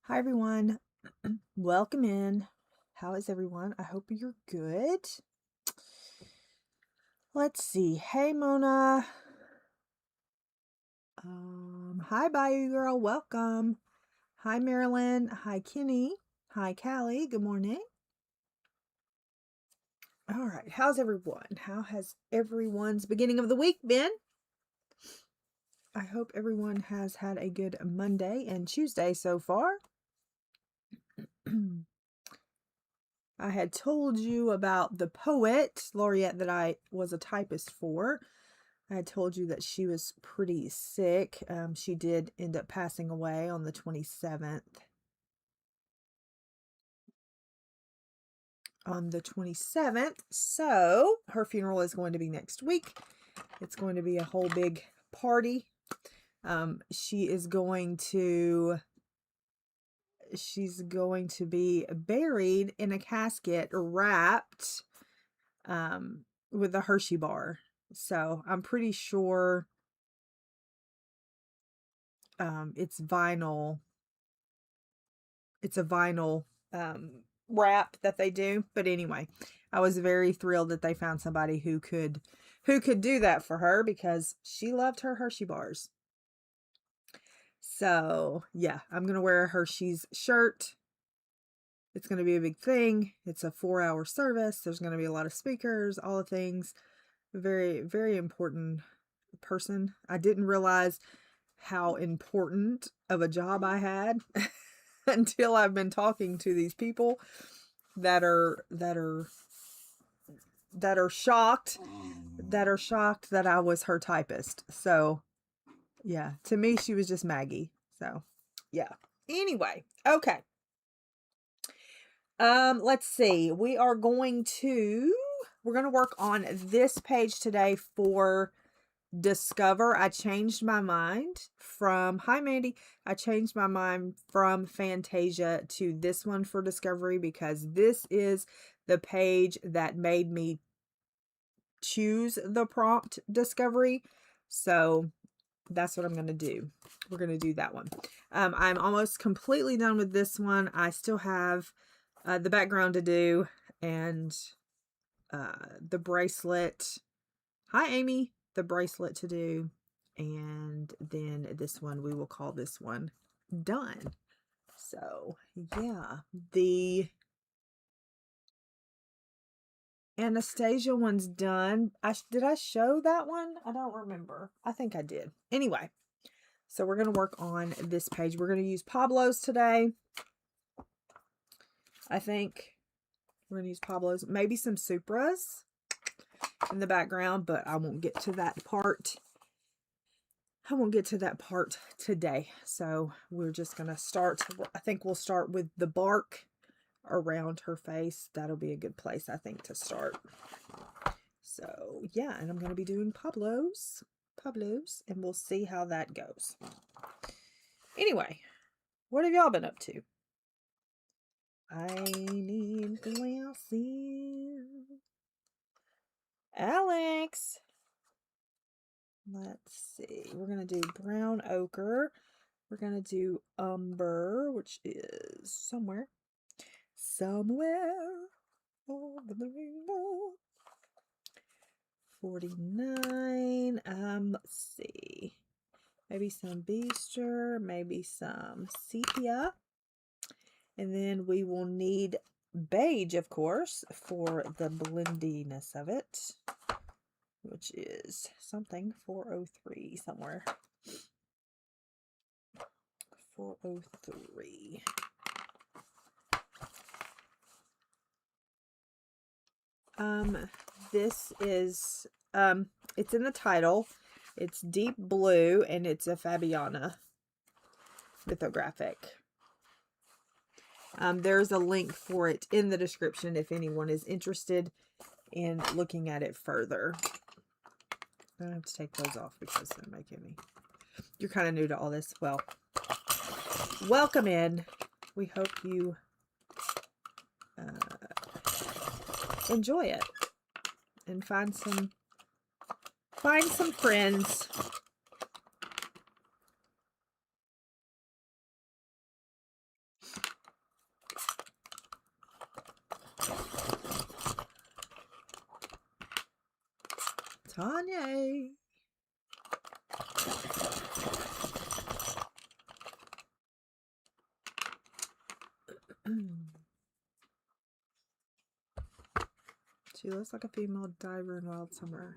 Hi everyone. Welcome in. How is everyone? I hope you're good. Let's see. Hey Mona. Hi Bayou Girl. Welcome. Hi Marilyn. Hi Kenny. Hi Callie. Good morning. All right. How's everyone? How has everyone's beginning of the week been? I hope everyone has had a good Monday and Tuesday so far. I had told you about the poet laureate that I was a typist for. I had told you that she was pretty sick. She did end up passing away on the 27th. So her funeral is going to be next week. It's going to be a whole big party. She's going to be buried in a casket wrapped with a Hershey bar. So I'm pretty sure it's vinyl. It's a vinyl wrap that they do. But anyway, I was very thrilled that they found somebody who could do that for her, because she loved her Hershey bars. So yeah, I'm gonna wear a Hershey's shirt. It's gonna be a big thing. It's a 4-hour service. There's gonna be a lot of speakers, all the things. Very, very important person. I didn't realize how important of a job I had until I've been talking to these people that are shocked that I was her typist. So yeah, to me she was just Maggie. So yeah. Anyway, okay. Let's see. We're going to work on this page today for Discover. I changed my mind from, hi Mandy, I changed my mind from Fantasia to this one for Discovery, because this is the page that made me choose the prompt Discovery. So that's what I'm going to do. We're going to do that one. I'm almost completely done with this one. I still have the background to do, and the bracelet. Hi Amy. The bracelet to do, and then this one, we will call this one done. So yeah, the Anastasia one's done. Did I show that one? I don't remember. I think I did. Anyway, so we're going to work on this page. We're going to use Pablos today. I think we're going to use Pablos, maybe some Supras in the background, but I won't get to that part. I won't get to that part today. So we're just going to start. I think we'll start with the bark around her face. That'll be a good place, I think, to start. So yeah, and I'm going to be doing Pablos, and we'll see how that goes. Anyway, what have y'all been up to? I need glasses. Alex. Let's see. We're going to do brown ochre. We're going to do umber, which is somewhere over the rainbow. 49. Let's see. Maybe some Beaster, maybe some sepia. And then we will need beige, of course, for the blendiness of it, which is something 403 somewhere. 403. This is, it's in the title. It's deep blue, and it's a Fabiana lithographic. There's a link for it in the description if anyone is interested in looking at it further. I have to take those off because they're making me. You're kind of new to all this. Well, welcome in. We hope you enjoy it and find some friends. Kanye. She looks like a female diver in Wild Summer.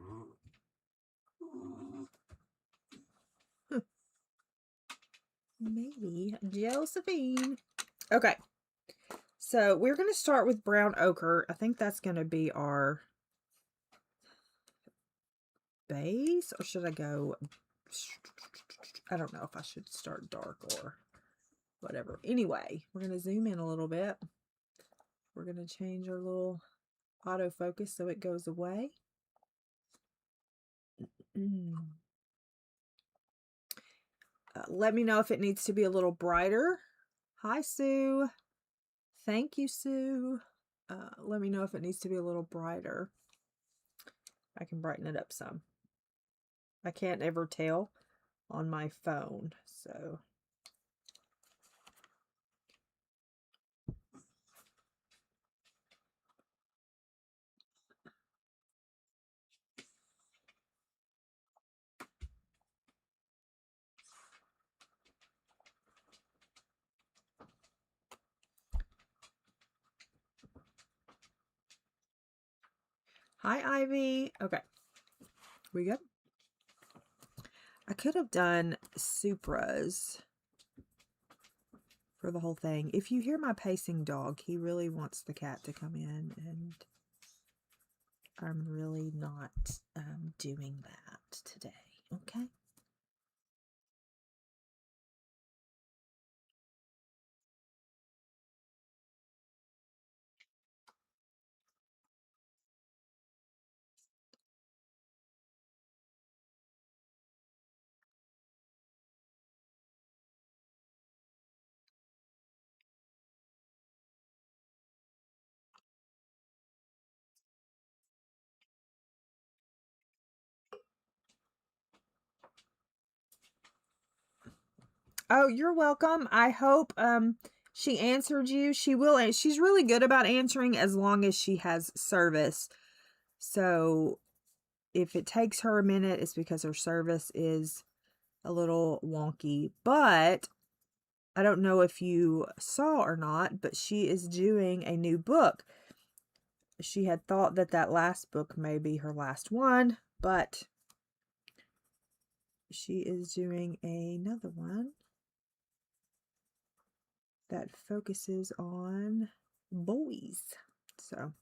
Maybe Josephine. Okay. So we're going to start with brown ochre. I think that's going to be our base. Or should I go... I don't know if I should start dark or whatever. Anyway, we're going to zoom in a little bit. We're going to change our little autofocus so it goes away. Let me know if it needs to be a little brighter. Hi, Sue. Thank you, Sue. Let me know if it needs to be a little brighter. I can brighten it up some. I can't ever tell on my phone, so... Hi, Ivy. Okay. We good? I could have done Supras for the whole thing. If you hear my pacing dog, he really wants the cat to come in, and I'm really not doing that today. Okay? Oh, you're welcome. I hope she answered you. She will. She's really good about answering as long as she has service. So if it takes her a minute, it's because her service is a little wonky. But I don't know if you saw or not, but she is doing a new book. She had thought that that last book may be her last one, but she is doing another one that focuses on boys. So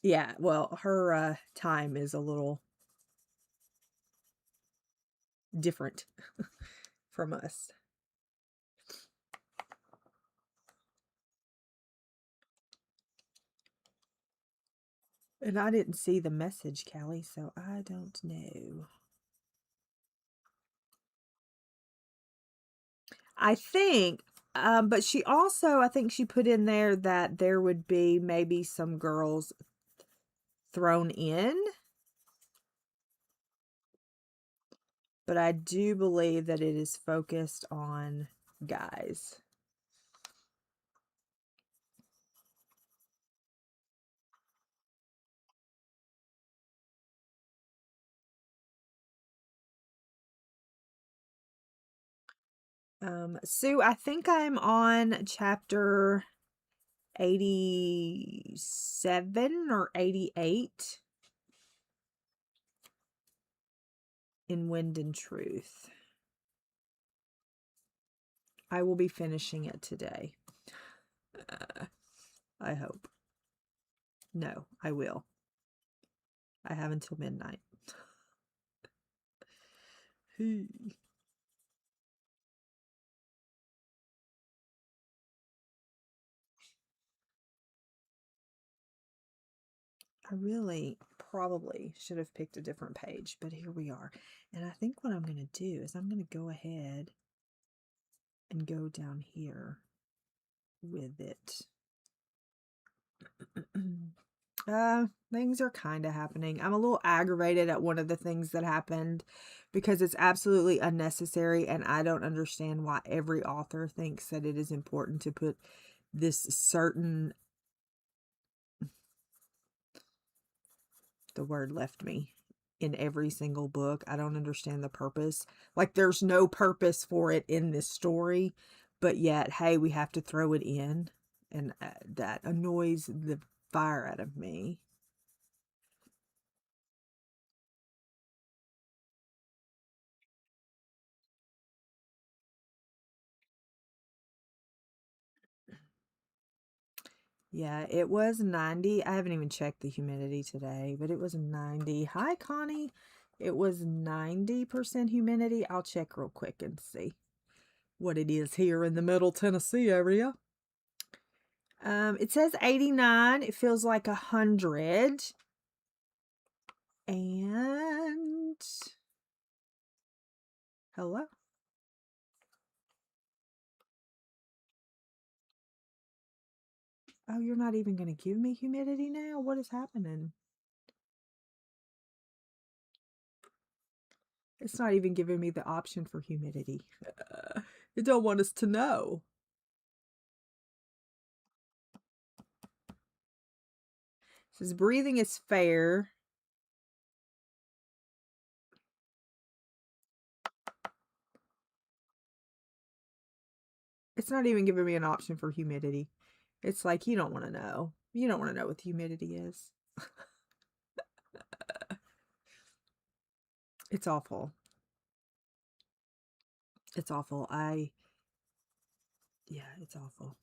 yeah, well, her time is a little different from us. And I didn't see the message, Callie, so I don't know. I think, but she also, I think she put in there that there would be maybe some girls thrown in. But I do believe that it is focused on guys. Sue, I think I'm on chapter 87 or 88 in Wind and Truth. I will be finishing it today. I hope. No, I will. I have until midnight. I really probably should have picked a different page, but here we are. And I think what I'm going to do is I'm going to go ahead and go down here with it. Things are kind of happening. I'm a little aggravated at one of the things that happened because it's absolutely unnecessary, and I don't understand why every author thinks that it is important to put this certain, the word left me, in every single book. I don't understand the purpose. Like, there's no purpose for it in this story, but yet, hey, we have to throw it in, and that annoys the fire out of me. Yeah, it was 90. I haven't even checked the humidity today, but it was 90. Hi, Connie. It was 90% humidity. I'll check real quick and see what it is here in the Middle Tennessee area. It says 89. It feels like 100. And hello. Oh, you're not even going to give me humidity now? What is happening? It's not even giving me the option for humidity. It don't want us to know. It says breathing is fair. It's not even giving me an option for humidity. It's like, you don't want to know. You don't want to know what the humidity is. It's awful. It's awful. Yeah, it's awful.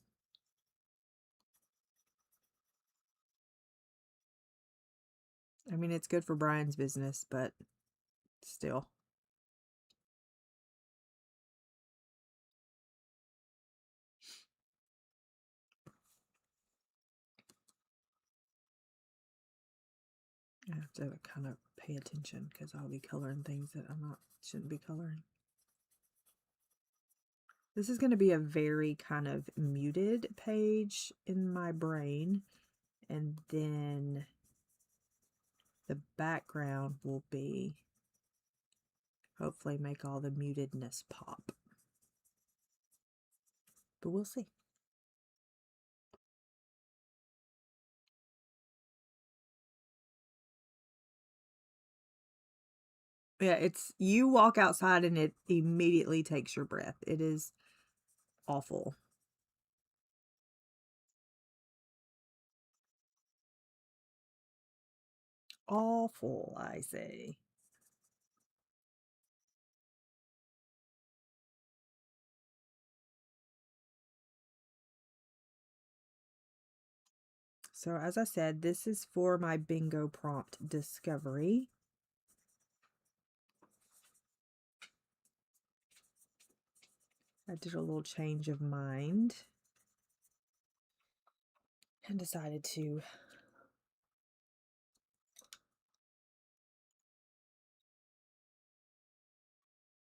I mean, it's good for Brian's business, but still. I have to kind of pay attention because I'll be coloring things that shouldn't be coloring. This is going to be a very kind of muted page in my brain, and then the background will be, hopefully make all the mutedness pop. But we'll see. Yeah, it's, you walk outside and it immediately takes your breath. It is awful. Awful, I say. So as I said, this is for my bingo prompt discovery. I did a little change of mind and decided to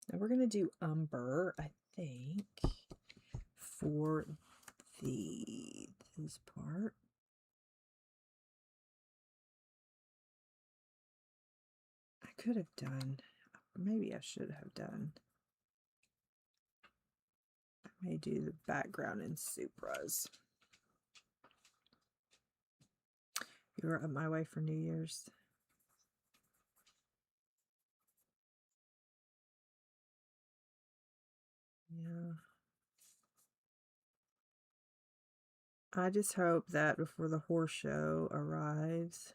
now we're going to do umber, I think, for this part. I could have done, maybe I should have done, I may do the background in Supras. You were up my way for New Year's. Yeah. I just hope that before the horse show arrives,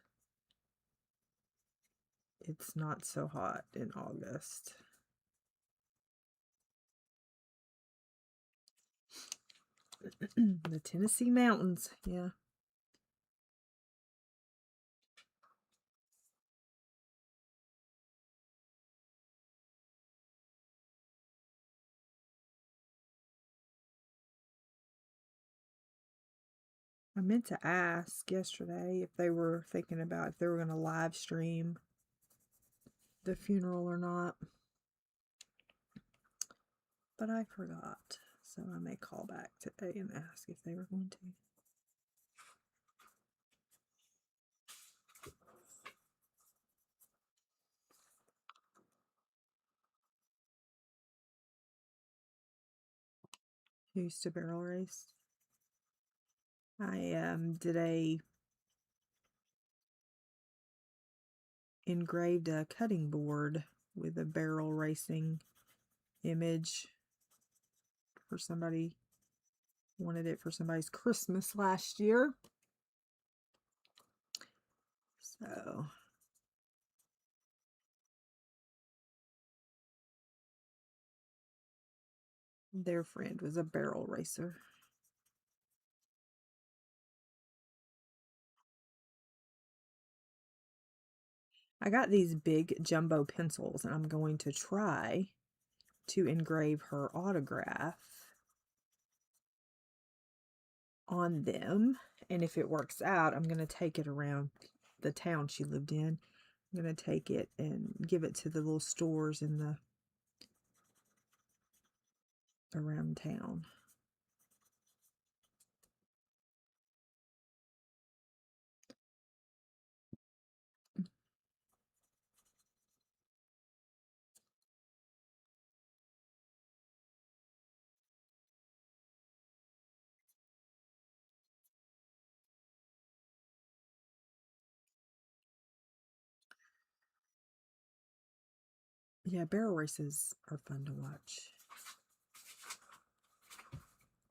it's not so hot in August. The Tennessee mountains, yeah. I meant to ask yesterday if they were thinking about if they were going to live stream the funeral or not, but I forgot. So I may call back today and ask if they were going to. Used to barrel race. I did engraved a cutting board with a barrel racing image for somebody. Wanted it for somebody's Christmas last year. So their friend was a barrel racer. I got these big jumbo pencils, and I'm going to try to engrave her autograph on them. And if it works out, I'm going to take it around the town she lived in. I'm going to take it and give it to the little stores in the around town. Yeah, barrel races are fun to watch.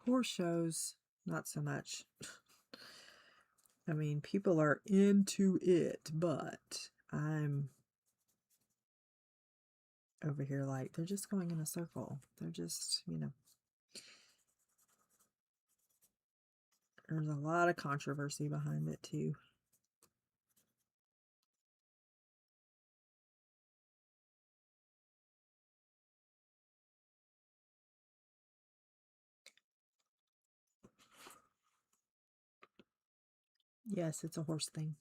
Horse shows, not so much. I mean, people are into it, but I'm over here like, they're just going in a circle. They're just, there's a lot of controversy behind it too. Yes, it's a horse thing.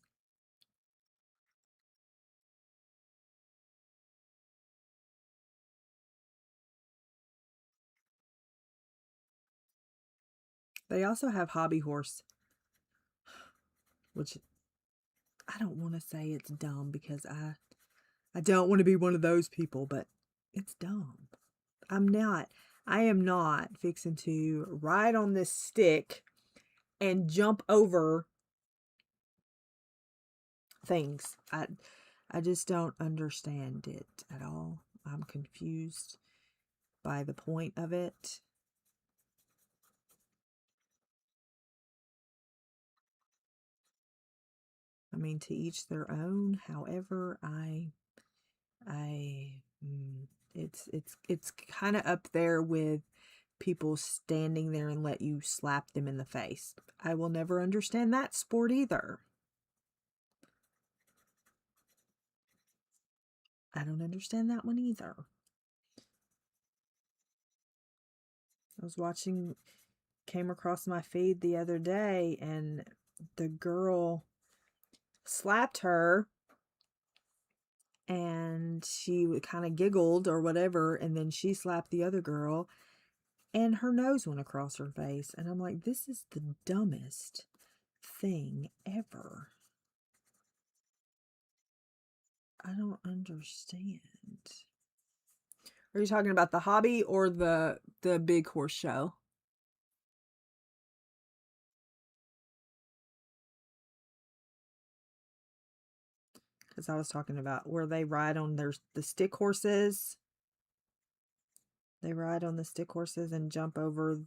They also have hobby horse, which I don't want to say it's dumb because I don't want to be one of those people, but it's dumb. I am not fixing to ride on this stick and jump over things. I just don't understand it at all. I'm confused by the point of it. I mean, to each their own. However, it's kind of up there with people standing there and let you slap them in the face. I will never understand that sport either. I don't understand that one either. I was came across my feed the other day, and the girl slapped her, and she kind of giggled or whatever, and then she slapped the other girl, and her nose went across her face. And I'm like, this is the dumbest thing ever. I don't understand. Are you talking about the hobby or the big horse show? Because I was talking about where they ride on the stick horses. They ride on the stick horses and jump over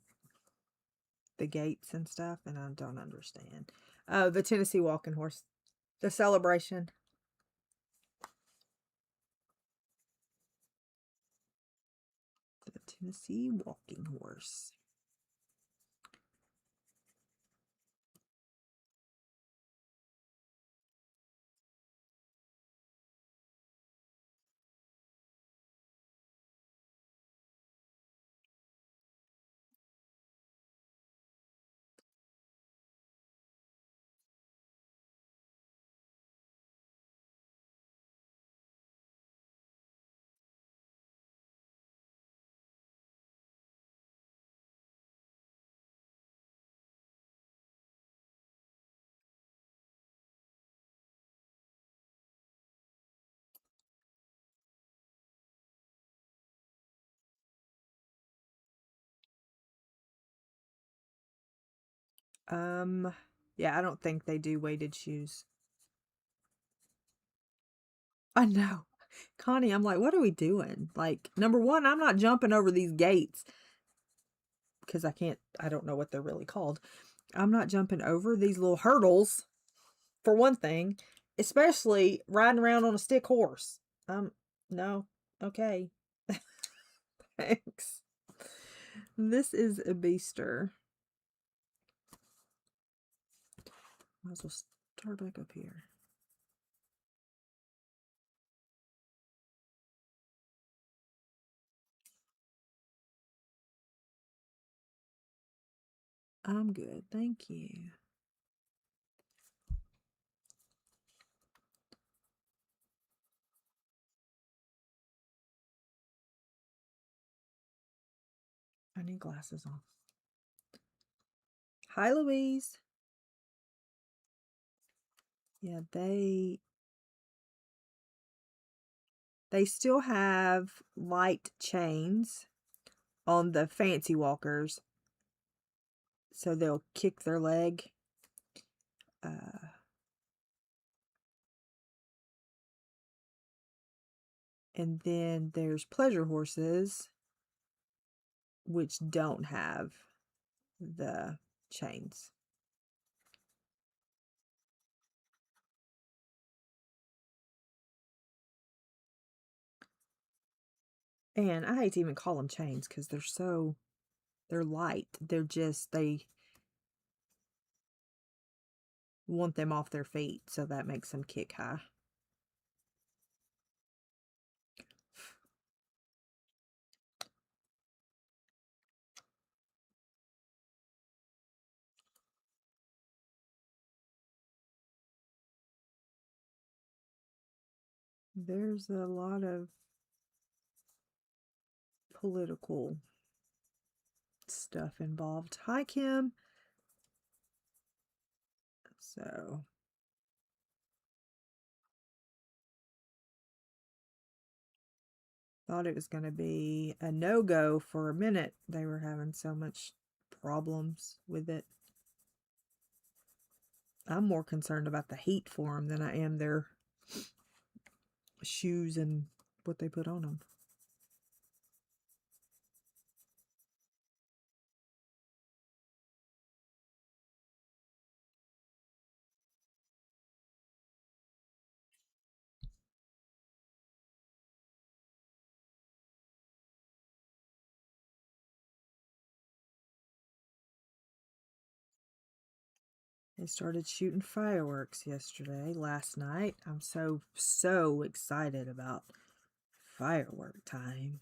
the gates and stuff, and I don't understand. The Tennessee walking horse, the celebration. The Tennessee walking horse. Yeah, I don't think they do weighted shoes. I know. Connie, I'm like, what are we doing? Like, number one, I'm not jumping over these gates because I don't know what they're really called. I'm not jumping over these little hurdles, for one thing, especially riding around on a stick horse. No. Okay. Thanks. This is a beaster. Might as well start back up here. I'm good, thank you. I need glasses on. Hi, Louise. Yeah, they still have light chains on the fancy walkers, so they'll kick their leg. And then there's pleasure horses, which don't have the chains. And I hate to even call them chains because they're light. They want them off their feet, so that makes them kick high. There's a lot of political stuff involved. Hi, Kim. So, thought it was going to be a no-go for a minute. They were having so much problems with it. I'm more concerned about the heat for them than I am their shoes and what they put on them. They started shooting fireworks last night. I'm so excited about firework time.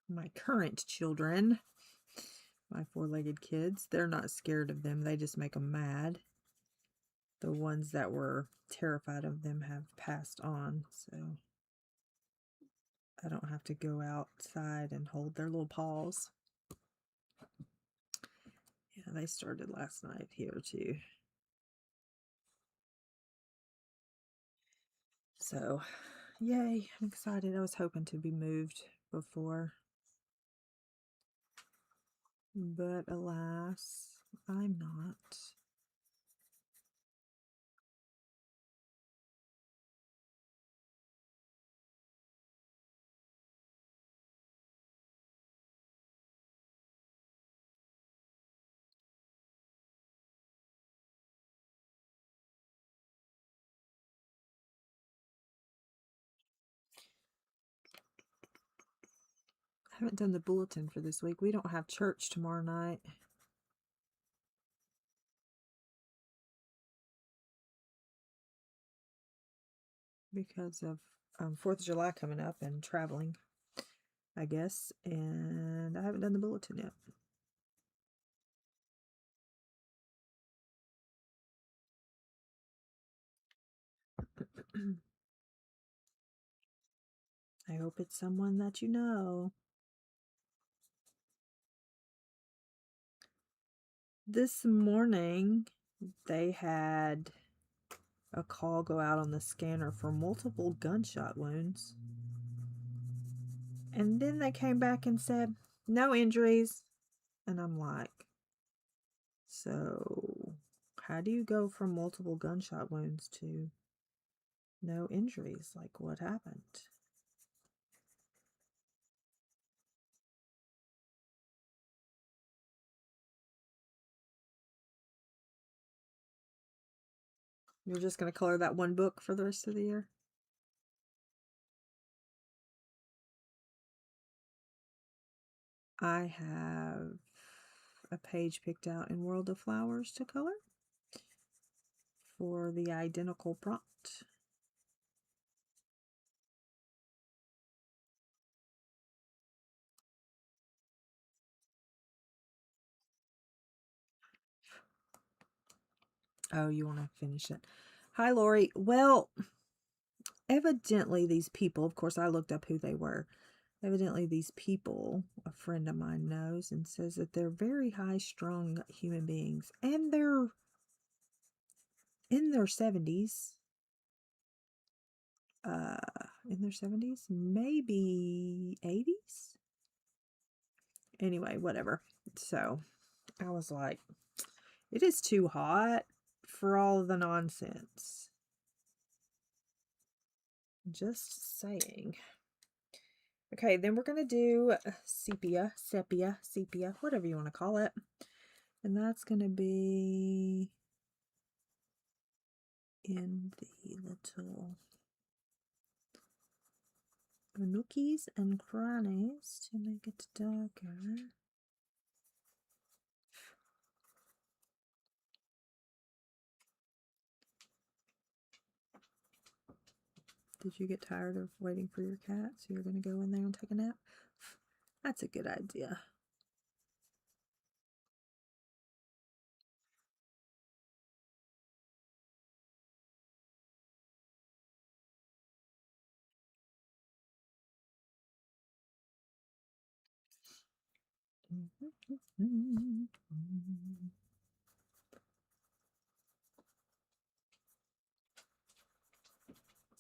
My current children, my four-legged kids, they're not scared of them. They just make them mad. The ones that were terrified of them have passed on, so I don't have to go outside and hold their little paws. Yeah, they started last night here too. So, yay, I'm excited. I was hoping to be moved before, but alas, I'm not. I haven't done the bulletin for this week. We don't have church tomorrow night. Because of 4th of July coming up and traveling, I guess. And I haven't done the bulletin yet. I hope it's someone that you know. This morning, they had a call go out on the scanner for multiple gunshot wounds. And then they came back and said, no injuries. And I'm like, so how do you go from multiple gunshot wounds to no injuries? Like, what happened? You're just going to color that one book for the rest of the year? I have a page picked out in World of Flowers to color for the identical prompt. Oh, you want to finish it? Hi, Lori. Well, evidently these people, of course, I looked up who they were. Evidently these people, a friend of mine knows and says that they're very high-strung human beings. And they're in their 70s. In their 70s? Maybe 80s? Anyway, whatever. So, I was like, it is too hot for all of the nonsense. Just saying. Okay, then we're going to do sepia, whatever you want to call it. And that's going to be in the little nookies and crannies to make it darker. Did you get tired of waiting for your cat, so you're going to go in there and take a nap? That's a good idea.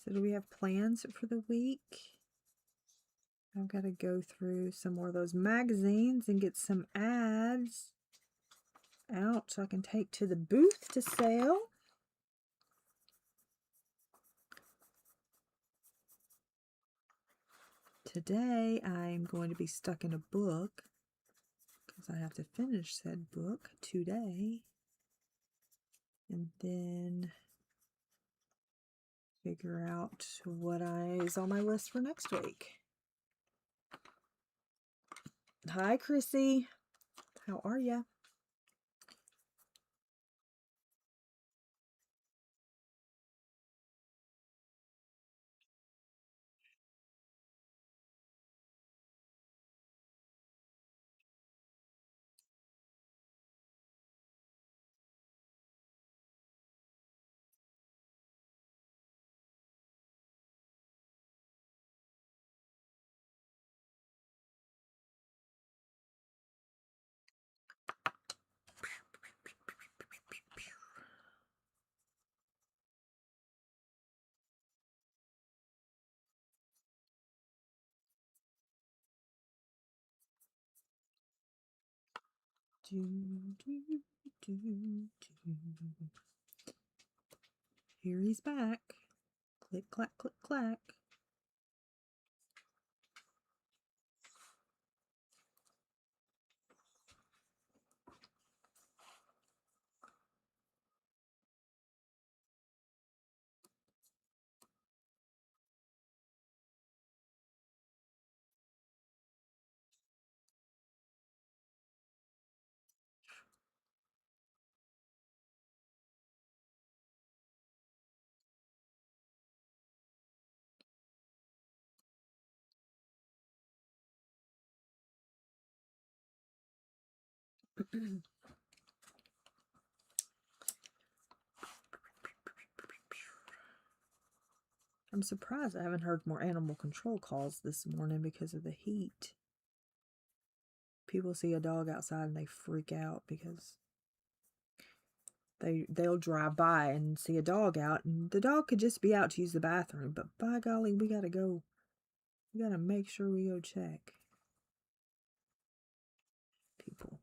So do we have plans for the week? I've got to go through some more of those magazines and get some ads out so I can take to the booth to sell. Today I'm going to be stuck in a book because I have to finish said book today. And then figure out what is on my list for next week. Hi, Chrissy. How are ya? Here he's back. Click, clack, click, clack. I'm surprised I haven't heard more animal control calls this morning because of the heat. People see a dog outside and they freak out because they'll drive by and see a dog out, and the dog could just be out to use the bathroom, but by golly, we gotta go. We gotta make sure we go check.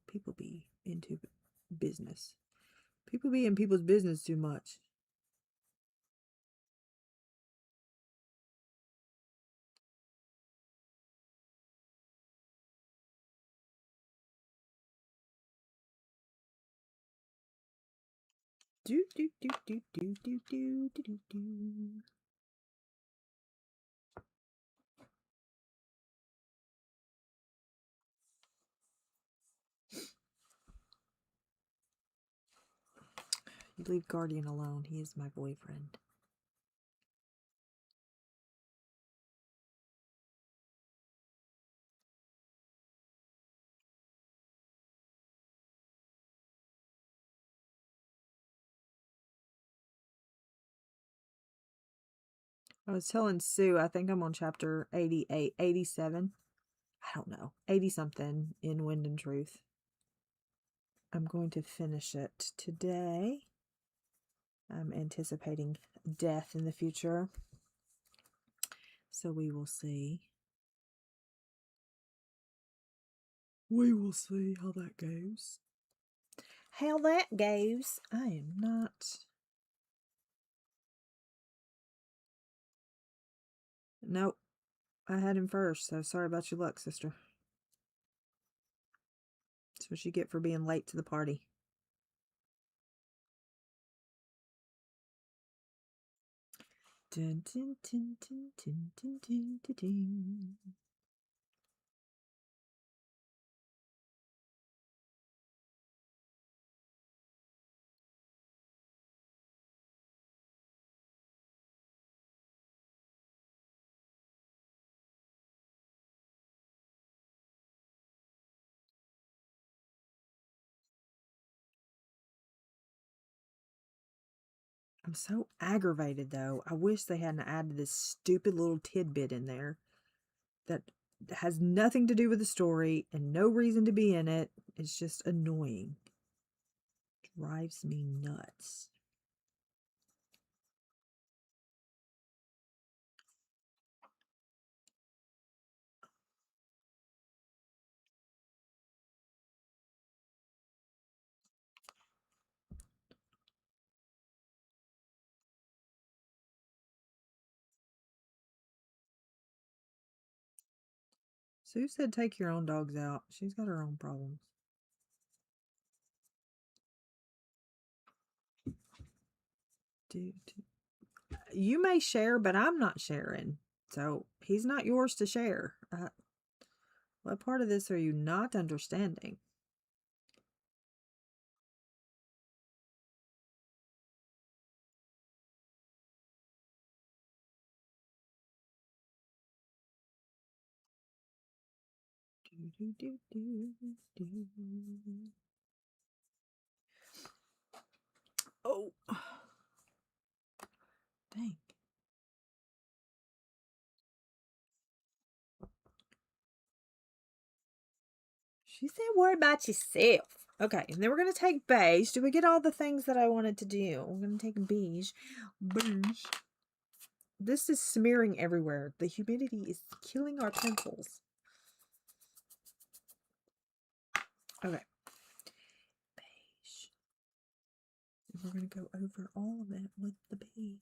People be into business. People be in people's business too much. Do do do do do do do do do. You leave Guardian alone. He is my boyfriend. I was telling Sue, I think I'm on chapter 88, 87. I don't know, 80 something in Wind and Truth. I'm going to finish it today. I'm anticipating death in the future. So we will see. We will see how that goes. How that goes. I am not. Nope. I had him first, so sorry about your luck, sister. That's what you get for being late to the party. Dun, dun, dun, dun, dun, dun, dun, dun, dun. I'm so aggravated, though. I wish they hadn't added this stupid little tidbit in there that has nothing to do with the story and no reason to be in it. It's just annoying. Drives me nuts. Sue said take your own dogs out. She's got her own problems. You may share, but I'm not sharing. So he's not yours to share. What part of this are you not understanding? Oh, dang. She said, worry about yourself. Okay, and then we're going to take beige. Did we get all the things that I wanted to do? We're going to take beige. Beige. This is smearing everywhere. The humidity is killing our pencils. Okay. Beige. And we're going to go over all of it with the beige.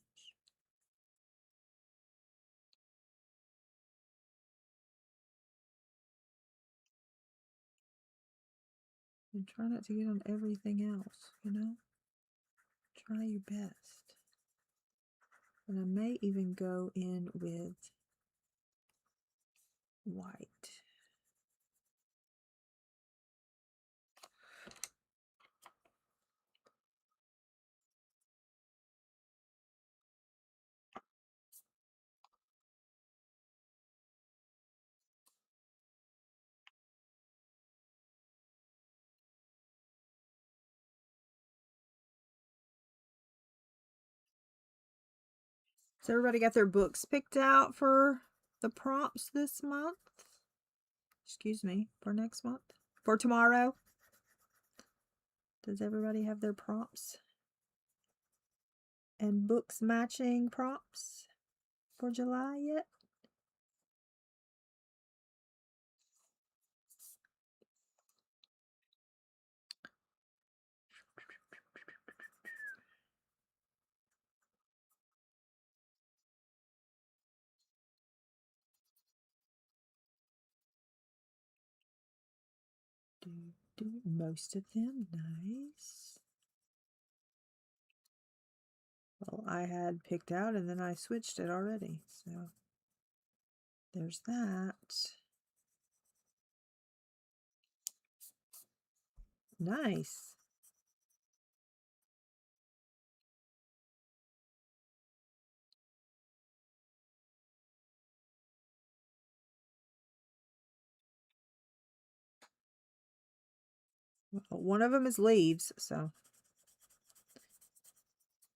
And try not to get on everything else, you know? Try your best. And I may even go in with white. So everybody got their books picked out for the prompts this month? Excuse me, for next month? For tomorrow? Does everybody have their prompts? And books matching prompts for July yet? Most of them, nice. Well, I had picked out and then I switched it already, so there's that. Nice. Well, one of them is leaves, so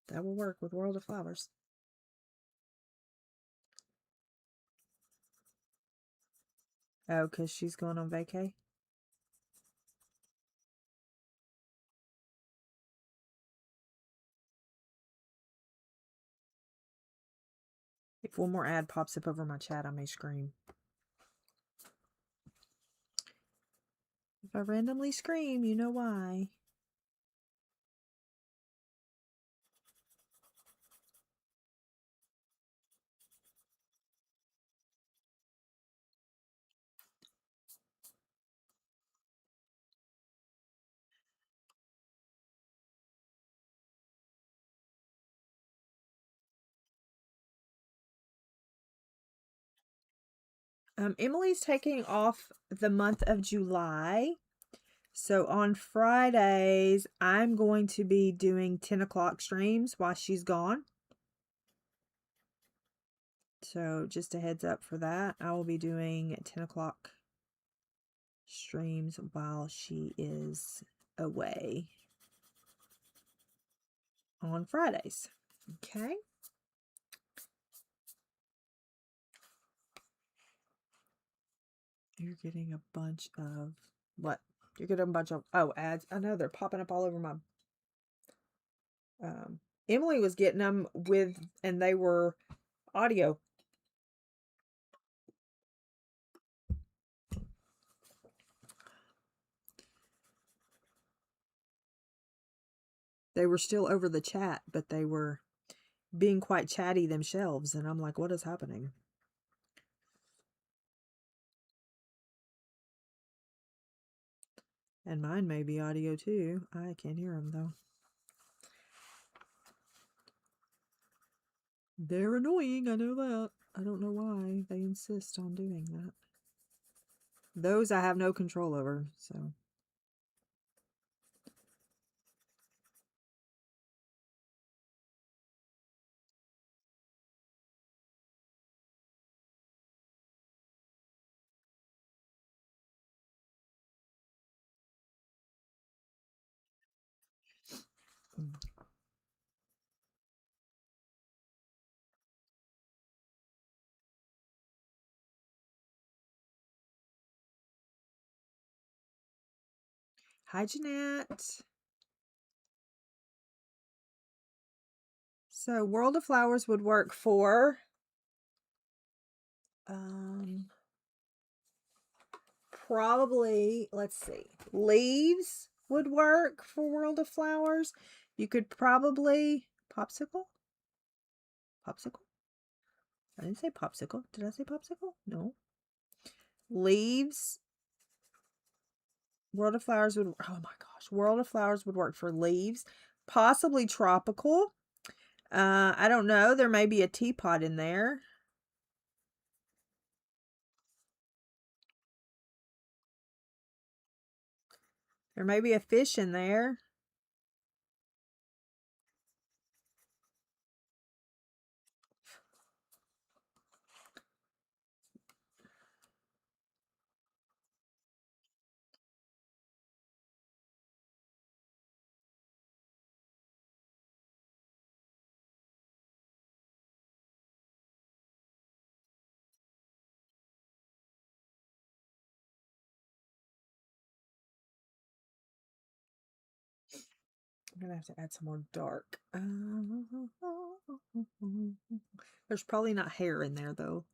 that will work with World of Flowers. Oh, because she's going on vacay? If one more ad pops up over my chat, I may scream. If I randomly scream, you know why. Emily's taking off the month of July. So on Fridays, I'm going to be doing 10 o'clock streams while she's gone. So just a heads up for that. I will be doing 10 o'clock streams while she is away on Fridays. Okay. You're getting a bunch of what? You're getting a bunch of ads. I know they're popping up all over my Emily was getting them and they were audio. They were still over the chat, but they were being quite chatty themselves, and I'm like, what is happening? And mine may be audio too. I can't hear them though. They're annoying, I know that. I don't know why they insist on doing that. Those I have no control over, so. Hi, Jeanette. So World of Flowers would work for probably, let's see, leaves would work for World of Flowers. You could probably popsicle. I didn't say popsicle. Did I say popsicle? No. Leaves. World of Flowers would, oh my gosh, World of Flowers would work for leaves. Possibly tropical. I don't know. There may be a teapot in there. There may be a fish in there. gonna have to add some more dark. There's probably not hair in there though.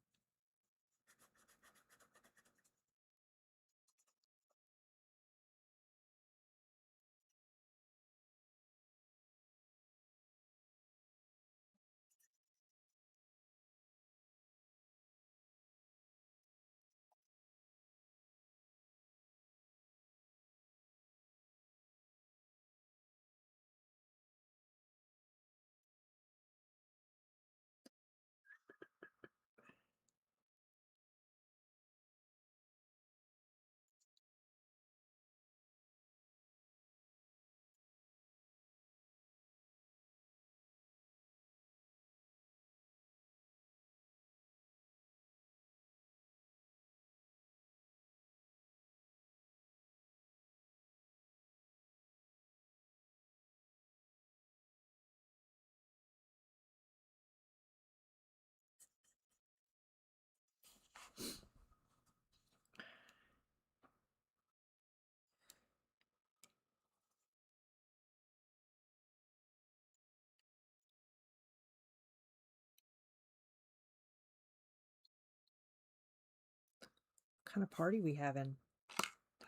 What kind of party we having?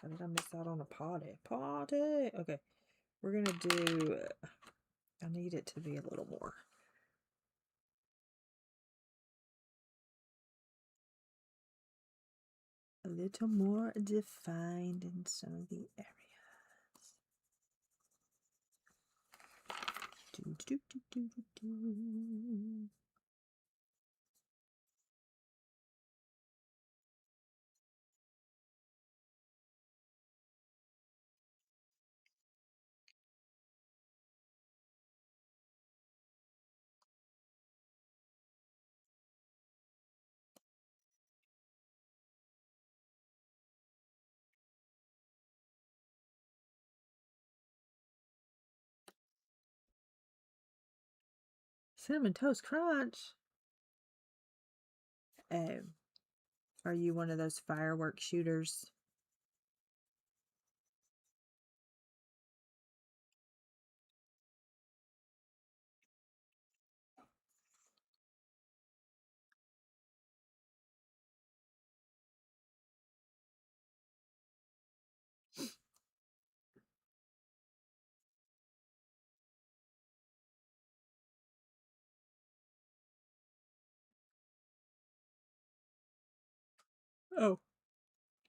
How did I miss out on a party? Party! Okay. We're gonna do... I need it to be a little more. A little more defined in some of the areas. Cinnamon Toast Crunch. Oh, are you one of those firework shooters? Oh,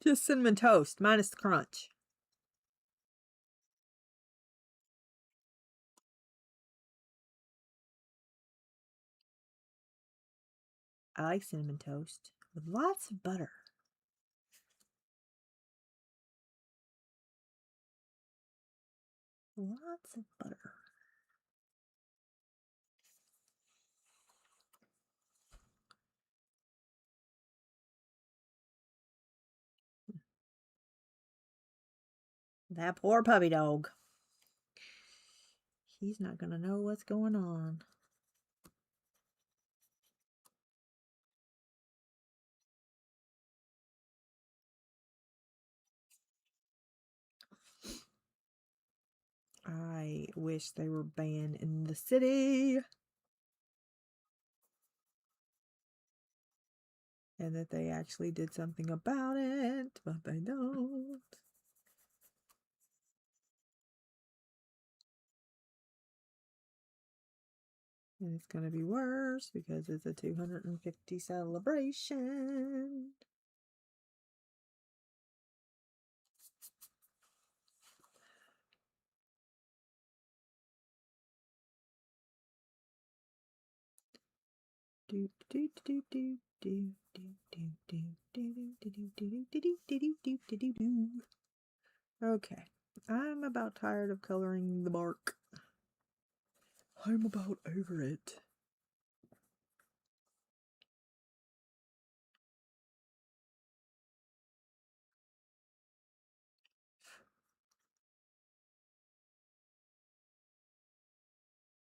just Cinnamon Toast minus the crunch. I like Cinnamon Toast with lots of butter. Lots of butter. That poor puppy dog. He's not gonna know what's going on. I wish they were banned in the city. And that they actually did something about it, but they don't. And it's going to be worse because it's a 250 celebration. Okay, I'm about tired of coloring the bark. I'm about over it.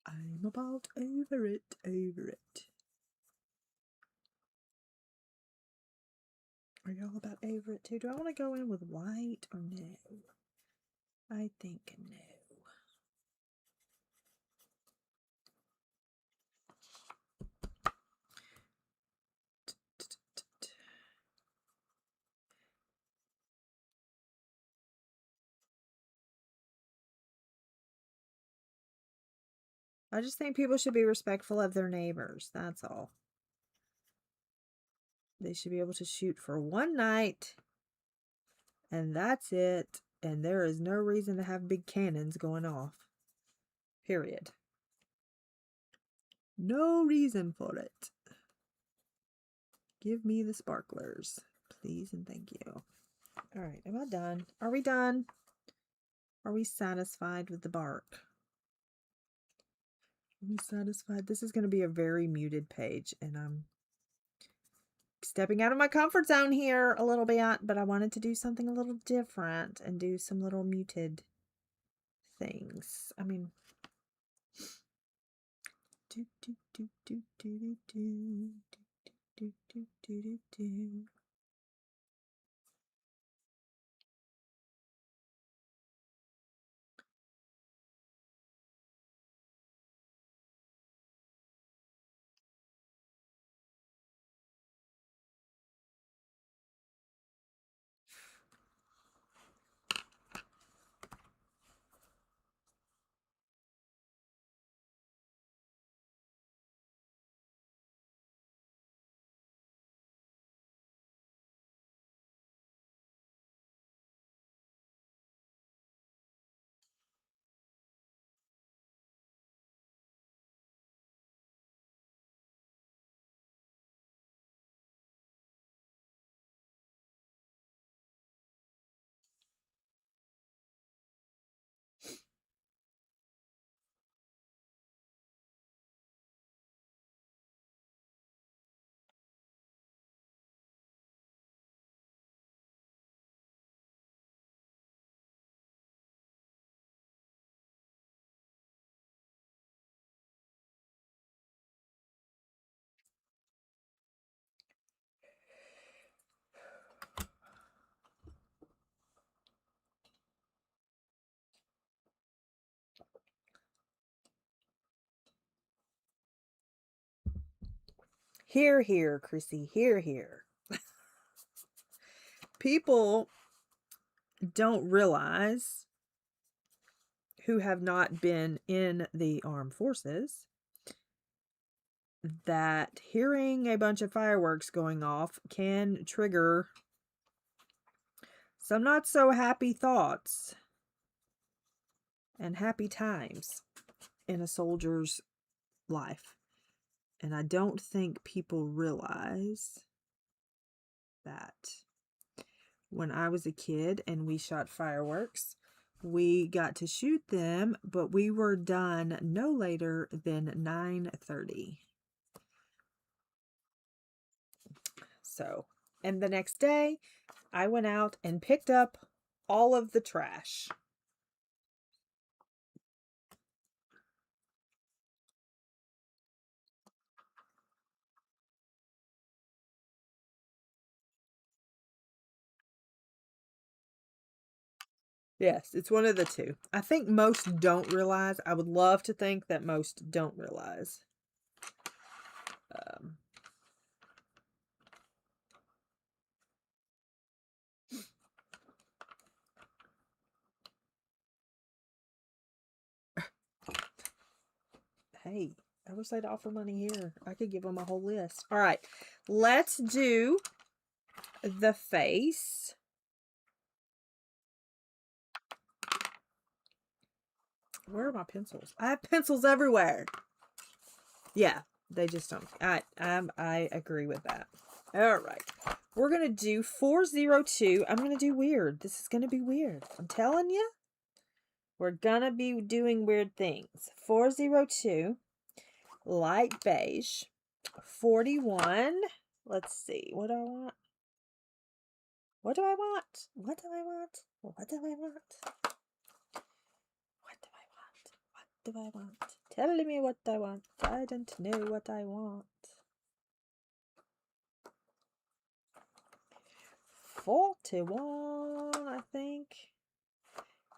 I'm about over it, over it. Are y'all about over it too? Do I want to go in with white or no? I think no. I just think people should be respectful of their neighbors. That's all. They should be able to shoot for one night, and that's it. And there is no reason to have big cannons going off. Period. No reason for it. Give me the sparklers, please and thank you. All right, am I done? Are we done? Are we satisfied with the bark? Are we satisfied? This is going to be a very muted page, and I'm stepping out of my comfort zone here a little bit, but I wanted to do something a little different and do some little muted things. I mean, do do do do do do do do do do do. Hear, hear, Chrissy. Hear, hear. People don't realize, who have not been in the armed forces, that hearing a bunch of fireworks going off can trigger some not so happy thoughts and happy times in a soldier's life. And I don't think people realize that. When I was a kid and we shot fireworks, we got to shoot them, but we were done no later than 9:30. So, and the next day, I went out and picked up all of the trash. Yes, it's one of the two. I think most don't realize. I would love to think that most don't realize. Hey, I wish they'd offer money here. I could give them a whole list. All right, let's do the face. Where are my pencils? I have pencils everywhere. Yeah, they just don't. I agree with that. All right. We're going to do 402. I'm going to do weird. This is going to be weird. I'm telling you. We're going to be doing weird things. 402. Light beige. 41. Let's see. What do I want? What do I want? What do I want? What do I want? What do I want? What do I want? Tell me what I want. I don't know what I want. 41, I think.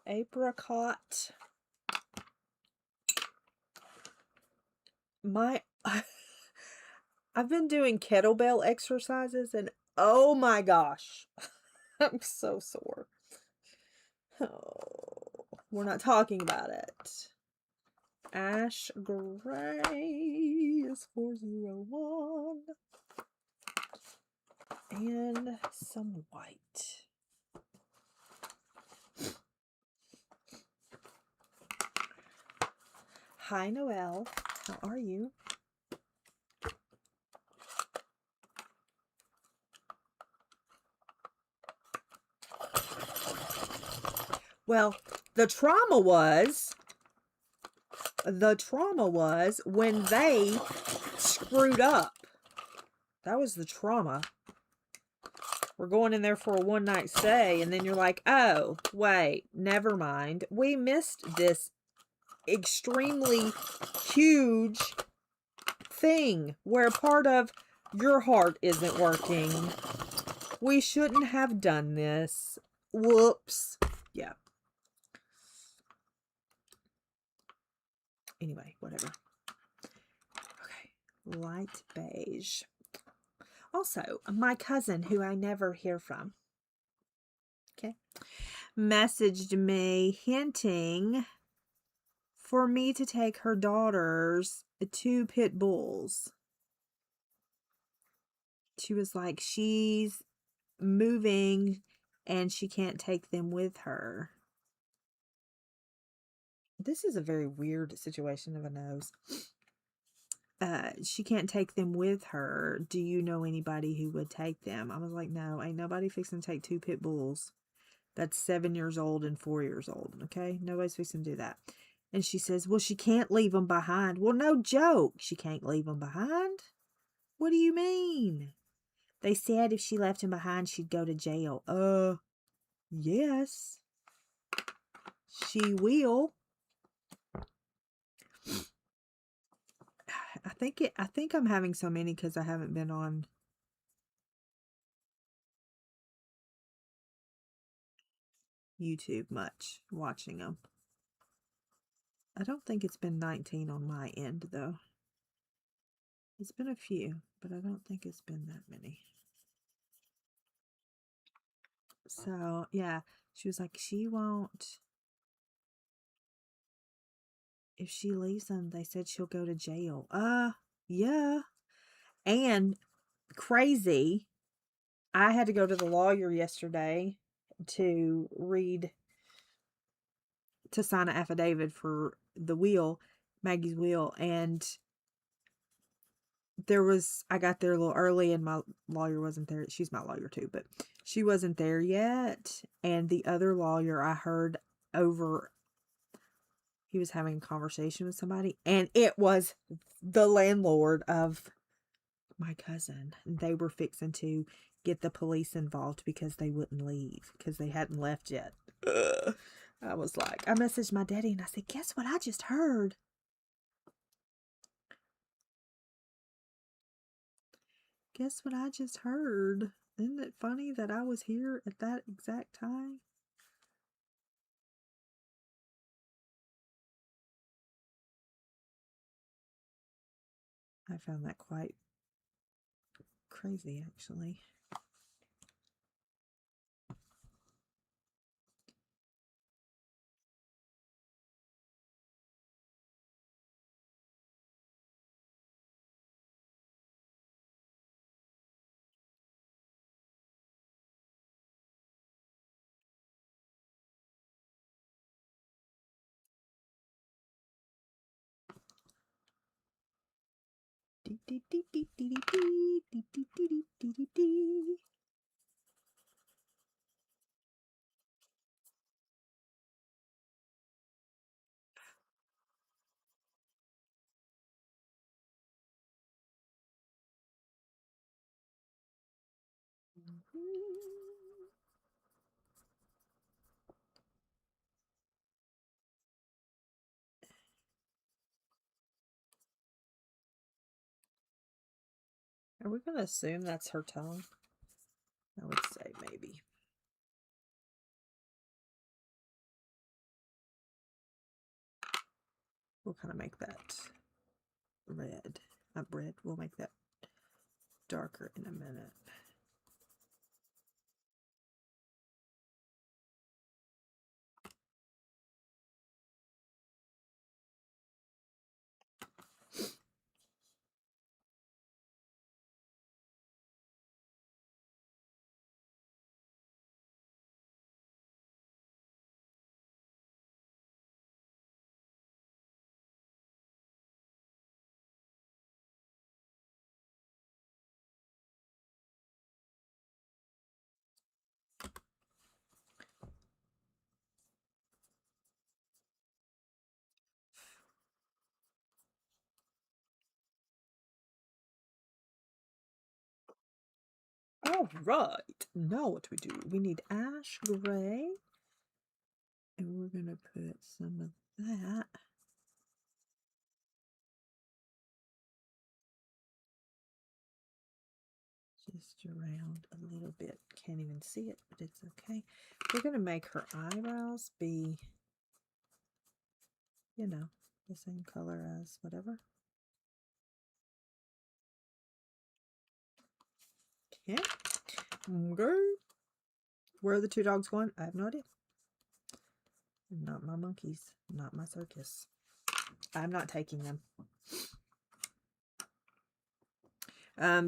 Apricot. I've been doing kettlebell exercises and oh my gosh. I'm so sore. Oh, we're not talking about it. ash gray is 401. And some white. Hi, Noelle. How are you? Well, the trauma was when they screwed up. That was the trauma. We're going in there for a one-night stay, and then you're like, oh, wait, never mind. We missed this extremely huge thing where part of your heart isn't working. We shouldn't have done this. Whoops. Yeah. Anyway, whatever. Okay. Light beige. Also, my cousin, who I never hear from, okay, messaged me hinting for me to take her daughters to pit bulls. She was like, she's moving and she can't take them with her. This is a very weird situation of a nose. She can't take them with her. Do you know anybody who would take them? I was like, no, ain't nobody fixing to take 2 pit bulls. That's 7 years old and 4 years old. Okay. Nobody's fixing to do that. And she says, well, she can't leave them behind. Well, no joke. She can't leave them behind. What do you mean? They said if she left him behind, she'd go to jail. Yes. She will. I think I'm having so many because I haven't been on YouTube much watching them. I don't think it's been 19 on my end though. It's been a few, but I don't think it's been that many. So, yeah, she was like, she won't. If she leaves them, they said she'll go to jail. Yeah. And crazy, I had to go to the lawyer yesterday to sign an affidavit for the will, Maggie's will, and I got there a little early and my lawyer wasn't there. She's my lawyer too, but she wasn't there yet. And the other lawyer I heard over, he was having a conversation with somebody, and it was the landlord of my cousin. And they were fixing to get the police involved because they wouldn't leave, because they hadn't left yet. I was like, I messaged my daddy and I said, guess what I just heard? Guess what I just heard? Isn't it funny that I was here at that exact time? I found that quite crazy, actually. Are we going to assume that's her tongue? I would say maybe. We'll kind of make that red. Not red. We'll make that darker in a minute. All right. Now what do we do? We need ash gray. And we're going to put some of that. Just around a little bit. Can't even see it, but it's okay. We're going to make her eyebrows be, you know, the same color as whatever. Okay. Okay. Where are the two dogs going? I have no idea. Not my monkeys. Not my circus. I'm not taking them.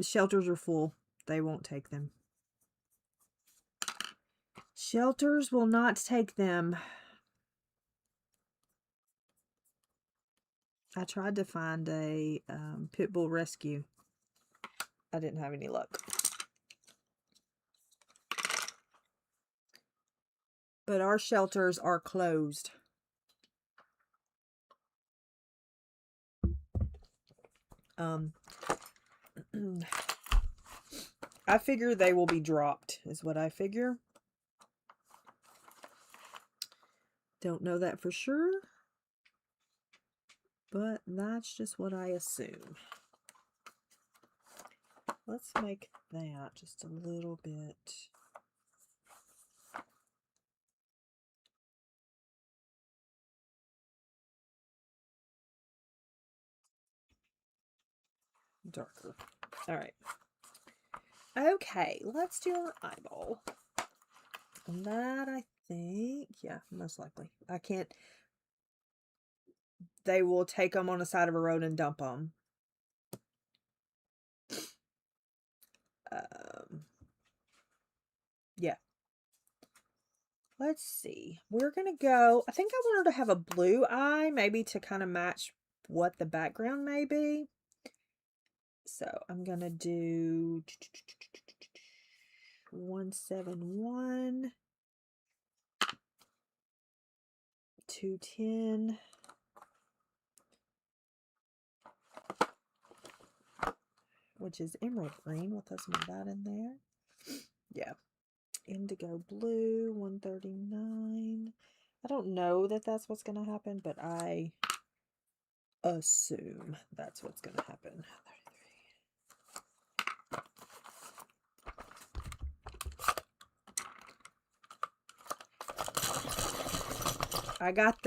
Shelters are full. They won't take them. Shelters will not take them. I tried to find a pit bull rescue. I didn't have any luck. But our shelters are closed. I figure they will be dropped, is what I figure. Don't know that for sure, but that's just what I assume. Let's make that just a little bit darker. All right. Okay, let's do our eyeball. And that, I think, yeah, most likely. I can't. They will take them on the side of a road and dump them. Yeah. Let's see. We're going to go, I think I want her to have a blue eye, maybe to kind of match what the background may be. So I'm going to do 171, 210, which is emerald green. We'll throw some of that in there. Yeah. Indigo blue, 139. I don't know that that's what's going to happen, but I assume that's what's going to happen. 33. I got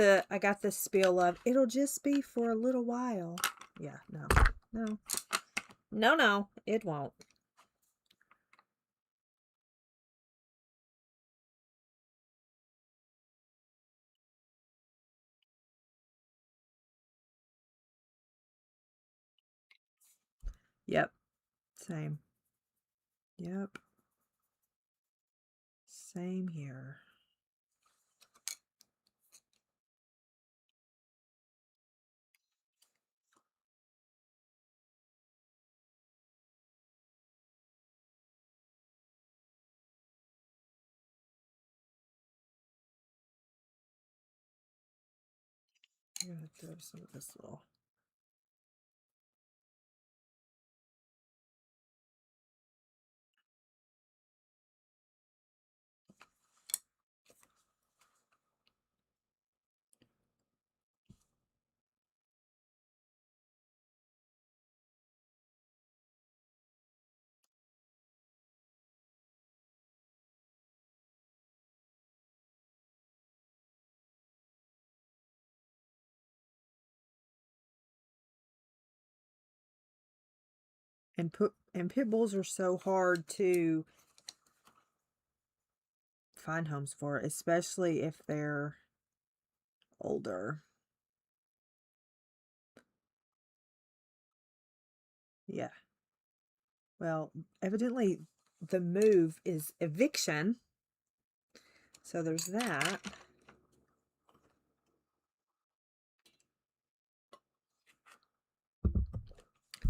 the spiel of it'll just be for a little while. Yeah, no, it won't. Yep. Same. Yep. Same here. I'm going to throw some of this little. And pit bulls are so hard to find homes for, especially if they're older. Yeah. Well, evidently the move is eviction. So there's that.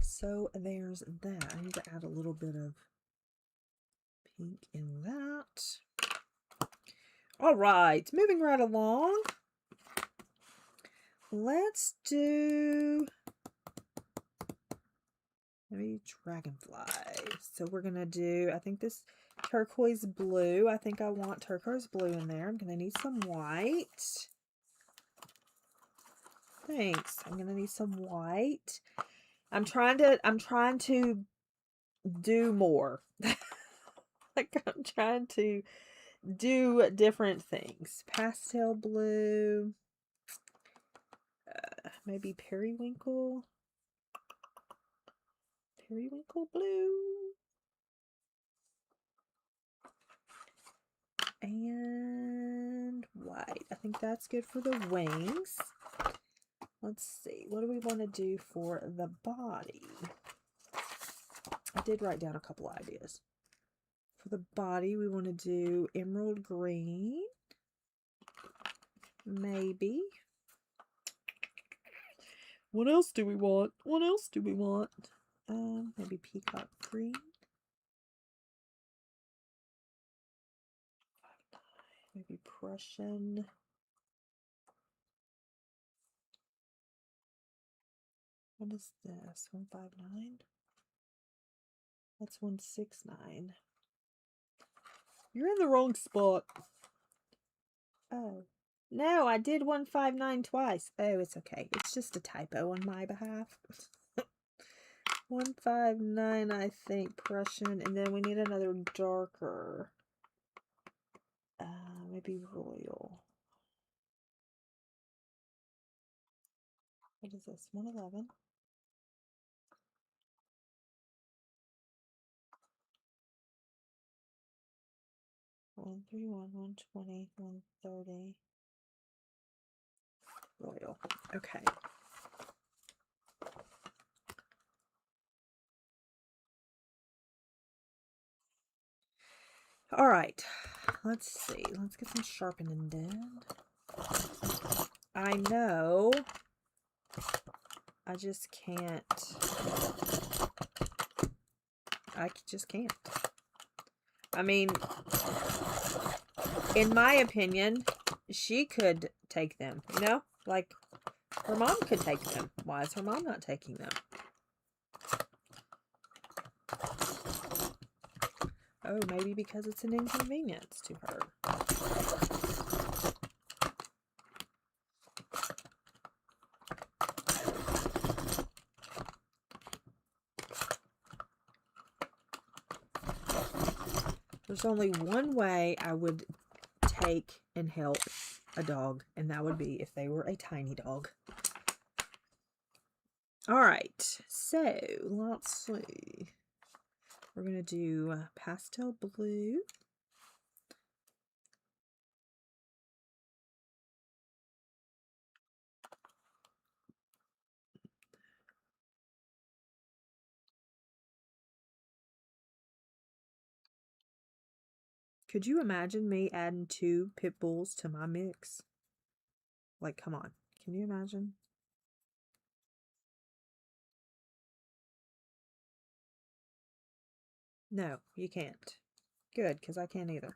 So there's that. I need to add a little bit of pink in that. All right, moving right along. Let's do Maybe dragonfly. So we're going to do, I think this turquoise blue. I think I want turquoise blue in there. I'm going to need some white. Thanks. I'm going to need some white. I'm trying to do more. Like I'm trying to do different things. Pastel blue. Maybe periwinkle. Periwinkle blue. And white. I think that's good for the wings. Let's see. What do we want to do for the body? I did write down a couple ideas. For the body, we want to do emerald green. Maybe. What else do we want? What else do we want? Maybe peacock green. Maybe Prussian. What is this? 159? That's 169. You're in the wrong spot. Oh. No, I did 159 twice. Oh, it's okay. It's just a typo on my behalf. 159, I think, Prussian. And then we need another darker. Maybe royal. What is this? 111. 131, 120, 130. Royal. Okay. All right. Let's see. Let's get some sharpening done. I know. I just can't. I just can't. I mean, in my opinion, she could take them, you know? Like, her mom could take them. Why is her mom not taking them? Oh, maybe because it's an inconvenience to her. There's only one way I would take and help a dog, and that would be if they were a tiny dog. All right, so let's see. We're going to do pastel blue. Could you imagine me adding 2 pit bulls to my mix? Like, come on. Can you imagine? No, you can't. Good, because I can't either.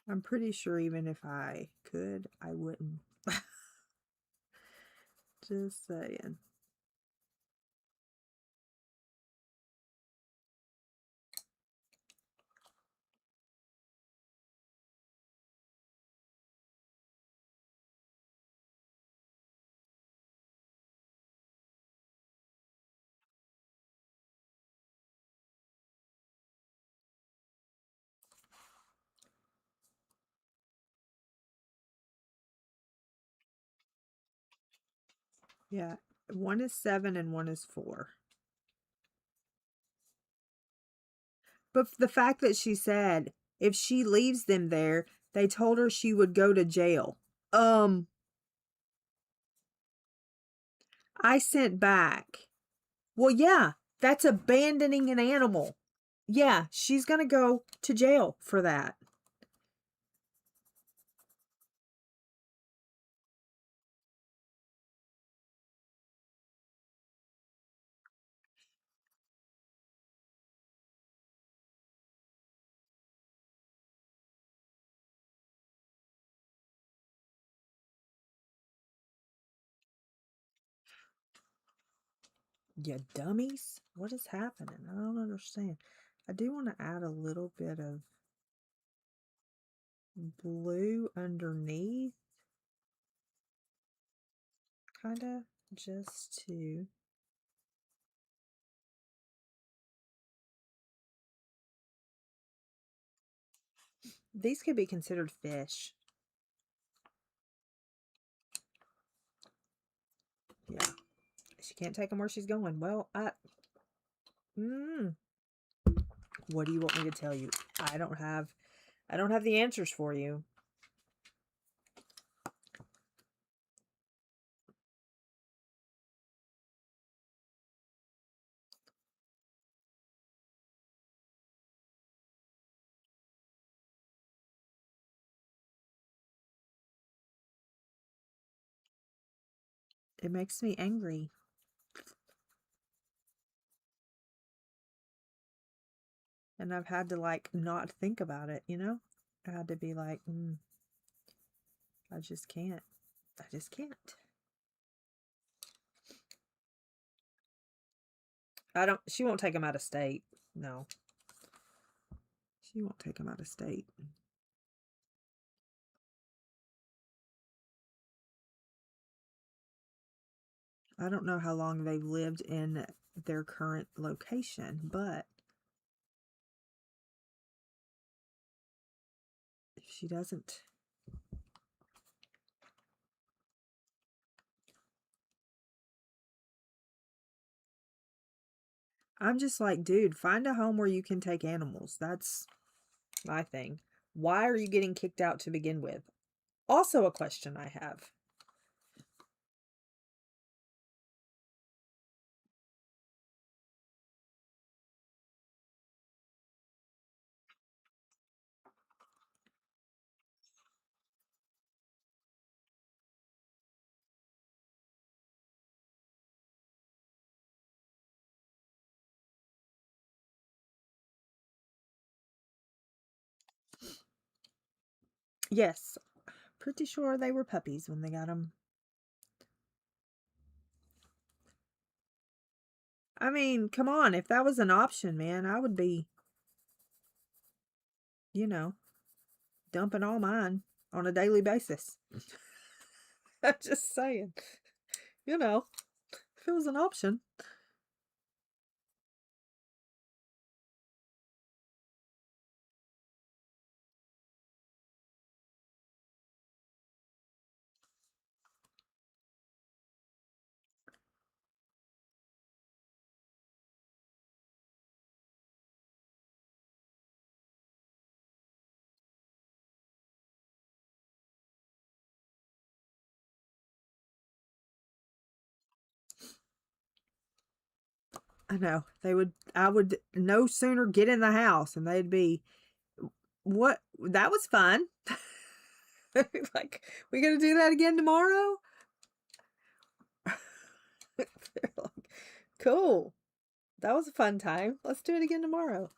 I'm pretty sure even if I could, I wouldn't. Just saying. Yeah, one is 7 and one is 4. But the fact that she said if she leaves them there, they told her she would go to jail. I sent back. Well, yeah, that's abandoning an animal. Yeah, she's going to go to jail for that. You dummies. What is happening? I don't understand. I do want to add a little bit of blue underneath. Kind of just to... These could be considered fish. Yeah. She can't take them where she's going. Well, what do you want me to tell you? I don't have the answers for you. It makes me angry. And I've had to, like, not think about it, you know? I had to be like, I just can't. I just can't. She won't take them out of state. No. She won't take them out of state. I don't know how long they've lived in their current location, but if she doesn't... I'm just like, dude, find a home where you can take animals. That's my thing. Why are you getting kicked out to begin with? Also a question I have. Yes, pretty sure they were puppies when they got them. I mean, come on. If that was an option, man, I would be, you know, dumping all mine on a daily basis. I'm just saying, you know, if it was an option. I know. I would no sooner get in the house and they'd be, what? That was fun. Like, we gonna do that again tomorrow? They're like, cool. That was a fun time. Let's do it again tomorrow.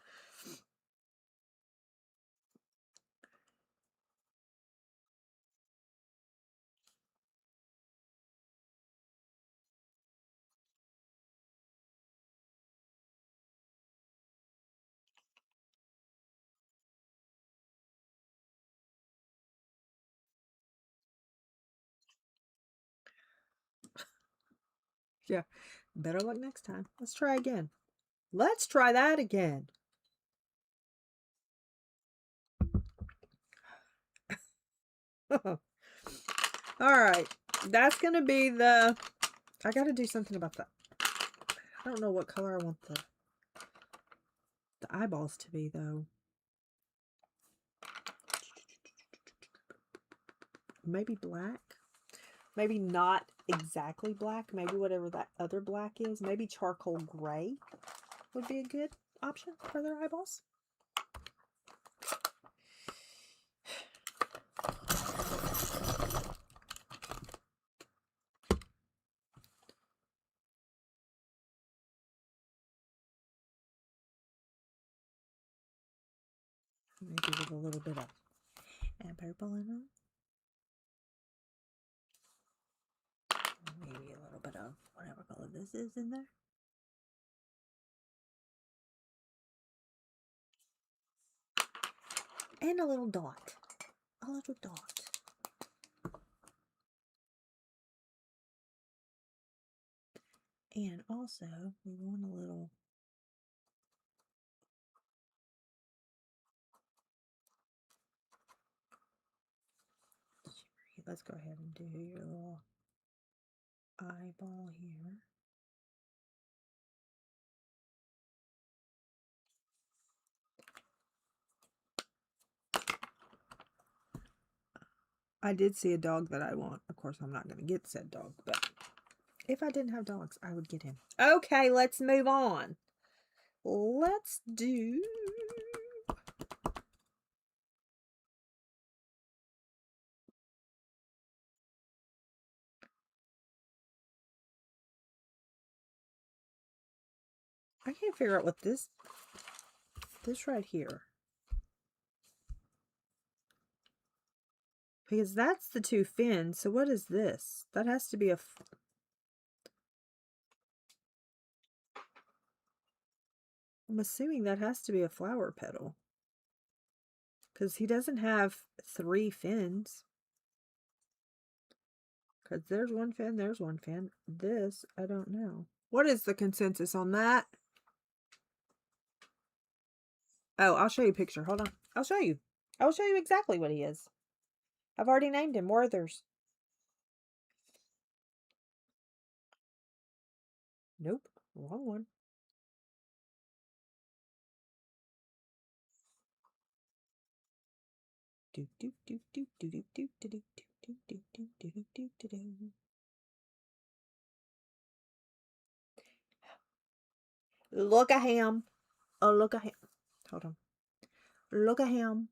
Yeah. Better luck next time. Let's try again. Let's try that again. All right. That's going to be the... I got to do something about that. I don't know what color I want the eyeballs to be, though. Maybe black. Maybe not exactly black. Maybe whatever that other black is. Maybe charcoal gray would be a good option for their eyeballs. Maybe with a little bit of purple in them. Maybe a little bit of whatever color this is in there. And a little dot. A little dot. And also, we want a little... Let's go ahead and do your little eyeball here. I did see a dog that I want. Of course, I'm not going to get said dog, but if I didn't have dogs, I would get him. Okay, let's move on. Let's do... I can't figure out what this right here. Because that's the two fins. So what is this? That has to be a... I'm assuming that has to be a flower petal. Because he doesn't have 3 fins. Because there's one fin, there's one fin. This, I don't know. What is the consensus on that? Oh, I'll show you a picture. Hold on. I'll show you. I will show you exactly what he is. I've already named him Werther's. Nope. Wrong one. Do do do do do do do do do do do do do do do do do. Look at him. Oh, look at him. Hold on. Look at him.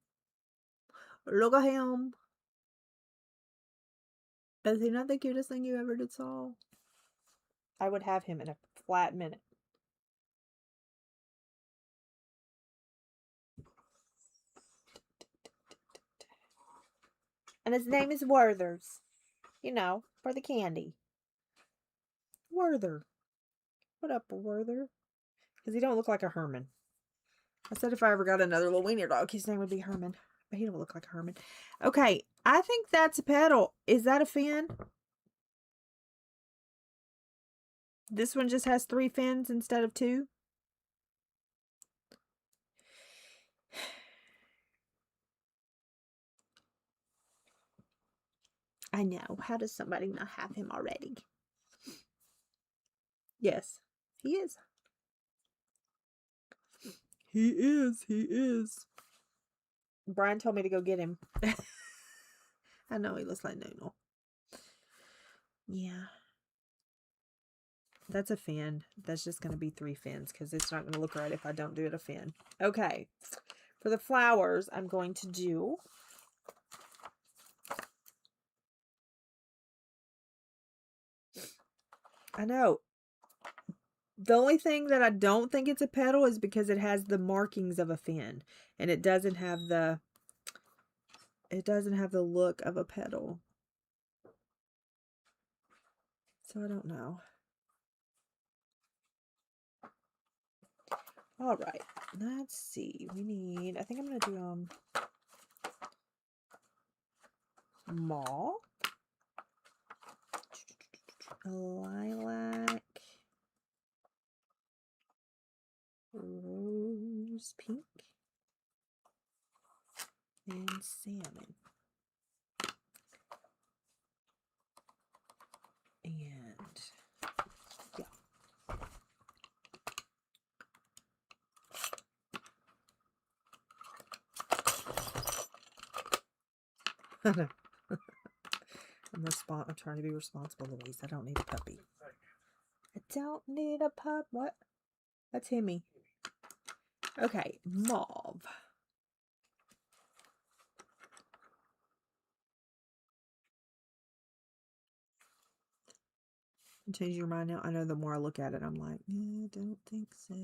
Look at him. Is he not the cutest thing you ever did saw? I would have him in a flat minute. And his name is Werther's. You know, for the candy. Werther. What up, Werther? Because he don't look like a Herman. I said if I ever got another little wiener dog, his name would be Herman. But he don't look like a Herman. Okay, I think that's a petal. Is that a fin? This one just has 3 fins instead of 2. I know. How does somebody not have him already? Yes, he is. He is. He is. Brian told me to go get him. I know he looks like Noodle. Yeah. That's a fin. That's just going to be 3 fins because it's not going to look right if I don't do it a fin. Okay. For the flowers, I'm going to do... I know. The only thing that I don't think it's a petal is because it has the markings of a fin. And it doesn't have the... It doesn't have the look of a petal. So I don't know. All right. Let's see. We need... I think I'm going to do mauve. Lilac. Rose pink. And salmon. And yeah. I'm trying to be responsible, Louise. I don't need a puppy. I don't need a pup. What? That's Himmy. Okay, mauve. Change your mind now. I know the more I look at it, I'm like, I don't think so.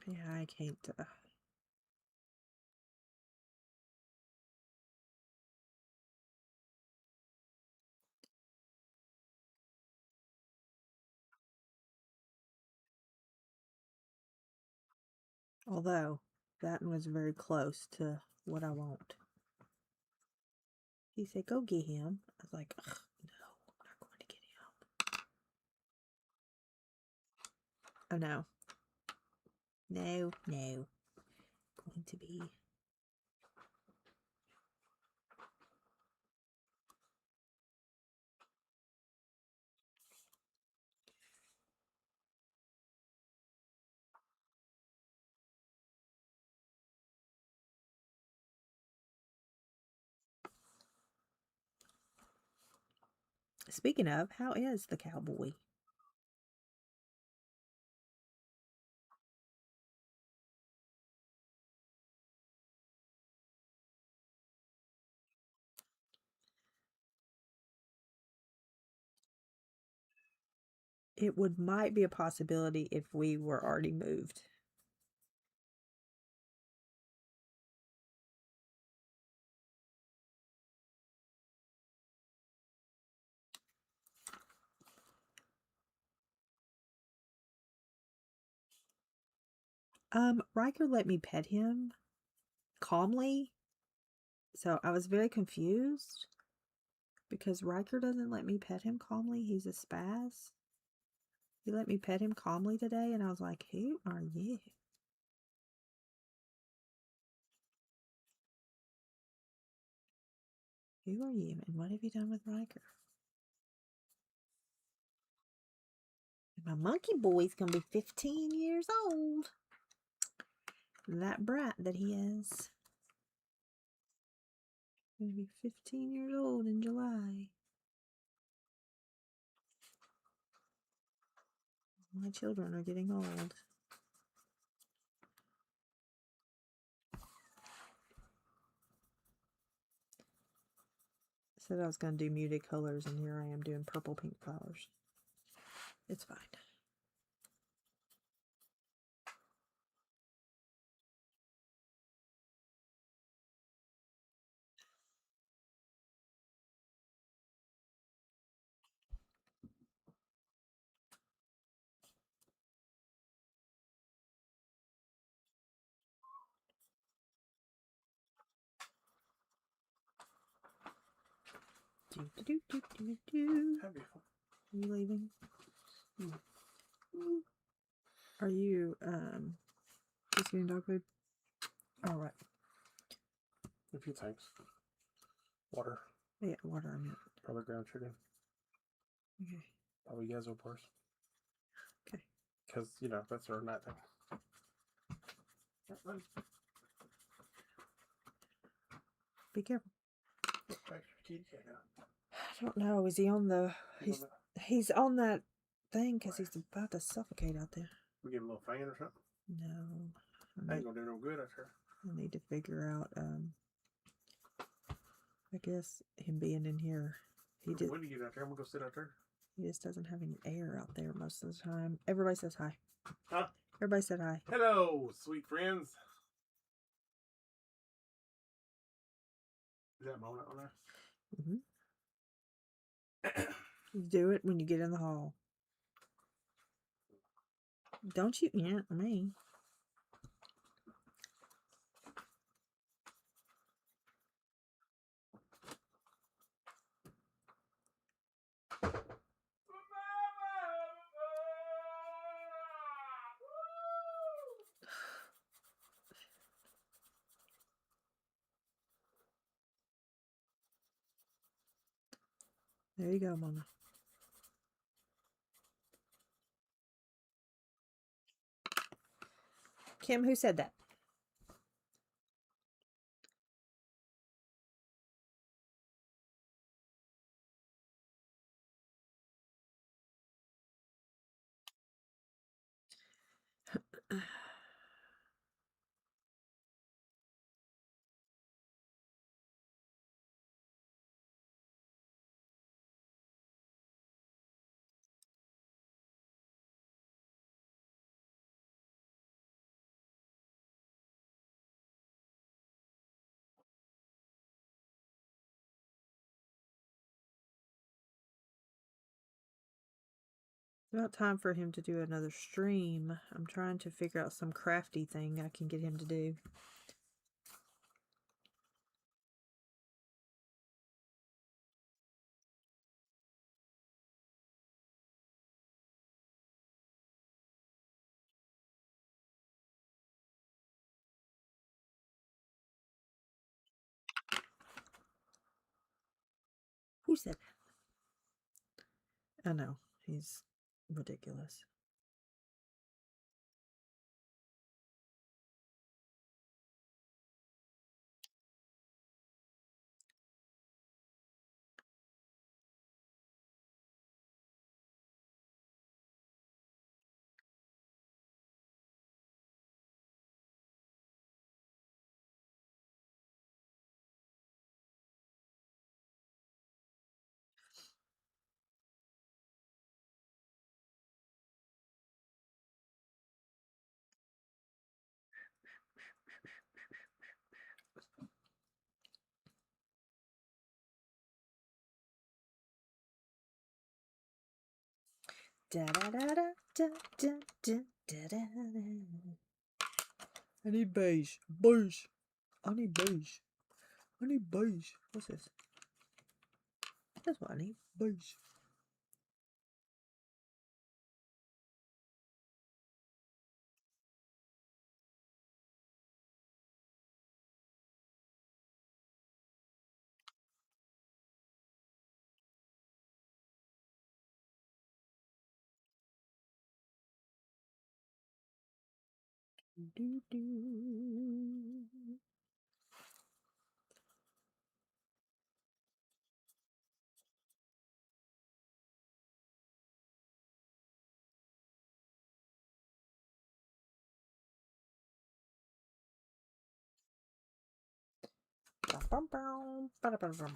Yeah, I can't. Although, that one was very close to what I want. He said, go get him. I was like, no, I'm not going to get him. Oh, no. No, no. Going to be... Speaking of, how is the cowboy? It might be a possibility if we were already moved. Riker let me pet him calmly. So I was very confused because Riker doesn't let me pet him calmly. He's a spaz. He let me pet him calmly today, and I was like, who are you? Who are you, and what have you done with Riker? My monkey boy's gonna be 15 years old. That brat that he is. Gonna be 15 years old in July. My children are getting old. Said I was going to do muted colors, and here I am doing purple pink flowers. It's fine. Are you leaving? Are you just getting dog food? All right. A few things. Water. Yeah, water. I meant. Probably ground chicken. Okay. Probably Yezo bars. Okay. Because, you know, that's our night thing. Be careful. I don't know. Is he on the... He's on that thing because he's about to suffocate out there. We get a little fan or something? No. Ain't gonna do no good, I'm sure. I need to figure out, I guess him being in here. When do you get out there? I'm gonna go sit out there. He just doesn't have any air out there most of the time. Everybody says hi. Huh? Everybody said hi. Hello, sweet friends. Is that moment on there? You do it when you get in the hall. Don't you yant me. There you go, Mama. Kim, who said that? about time for him to do another stream. I'm trying to figure out some crafty thing I can get him to do. Who said that? I know. He's ridiculous. Da da da da da da da da da. I need beige. Beige. I need beige. I need beige. What's this? That's what I need. Beige. Do do.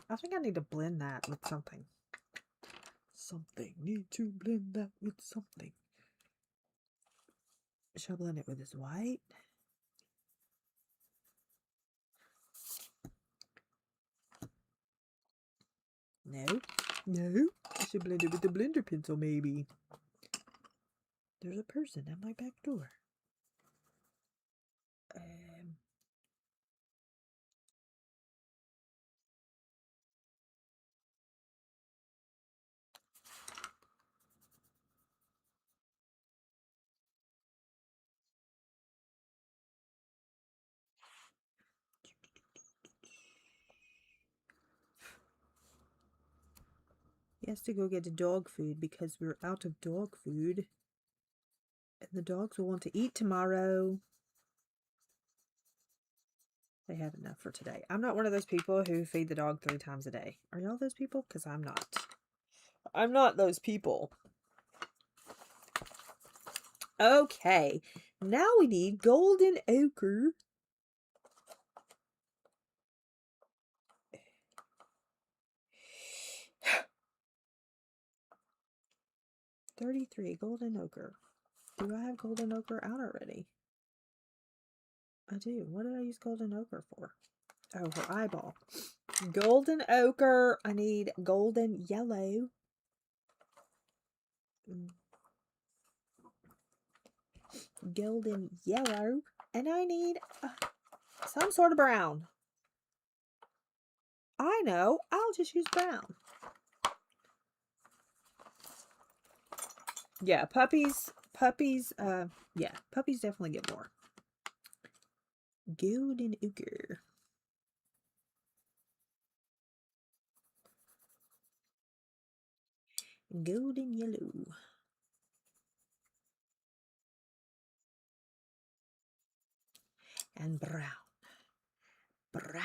I think I need to blend that with something. Something. Need to blend that with something. Should I blend it with this white? No. No. I should blend it with the blender pencil, maybe. There's a person at my back door. He has to go get the dog food because we're out of dog food. And the dogs will want to eat tomorrow. They have enough for today. I'm not one of those people who feed the dog 3 times a day. Are y'all those people? Because I'm not. I'm not those people. Okay. Now we need golden ochre. $33 golden ochre. Do I have golden ochre out already? I do. What did I use golden ochre for? Oh, for eyeball. Golden ochre. I need golden yellow. Golden yellow. And I need some sort of brown. I know. I'll just use brown. Yeah, puppies, yeah, puppies definitely get more. Golden ochre. Golden yellow. And brown. Brown.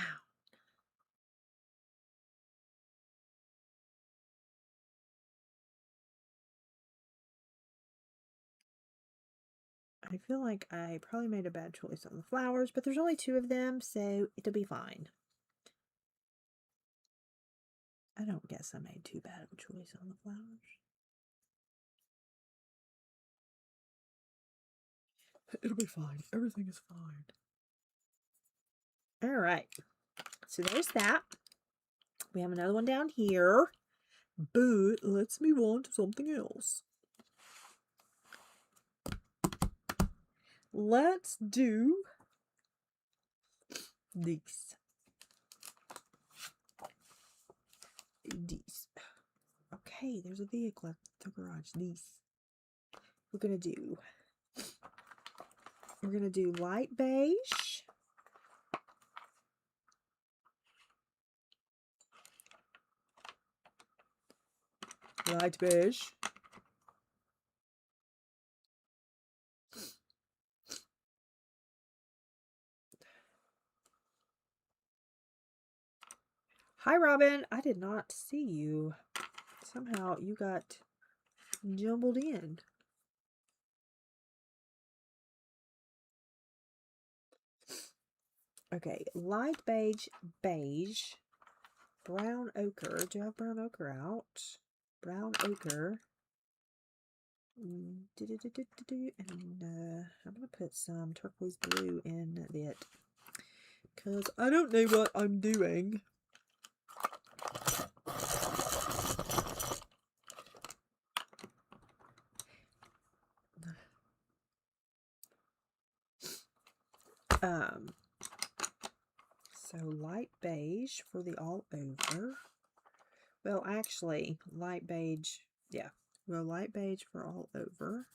I feel like I probably made a bad choice on the flowers, but there's only 2 of them, so it'll be fine. I don't guess I made too bad of a choice on the flowers. It'll be fine. Everything is fine. All right. So there's that. We have another one down here, but let's move on to something else. let's do these. These. Okay, there's a vehicle at the garage. These. We're gonna do light beige. Light beige. Hi, Robin. I did not see you. Somehow you got jumbled in. Okay, light beige, beige, brown ochre. Do you have brown ochre out? Brown ochre. And I'm going to put some turquoise blue in it because I don't know what I'm doing. So light beige for the all over. Well, actually, light beige, yeah. Well, light beige for all over.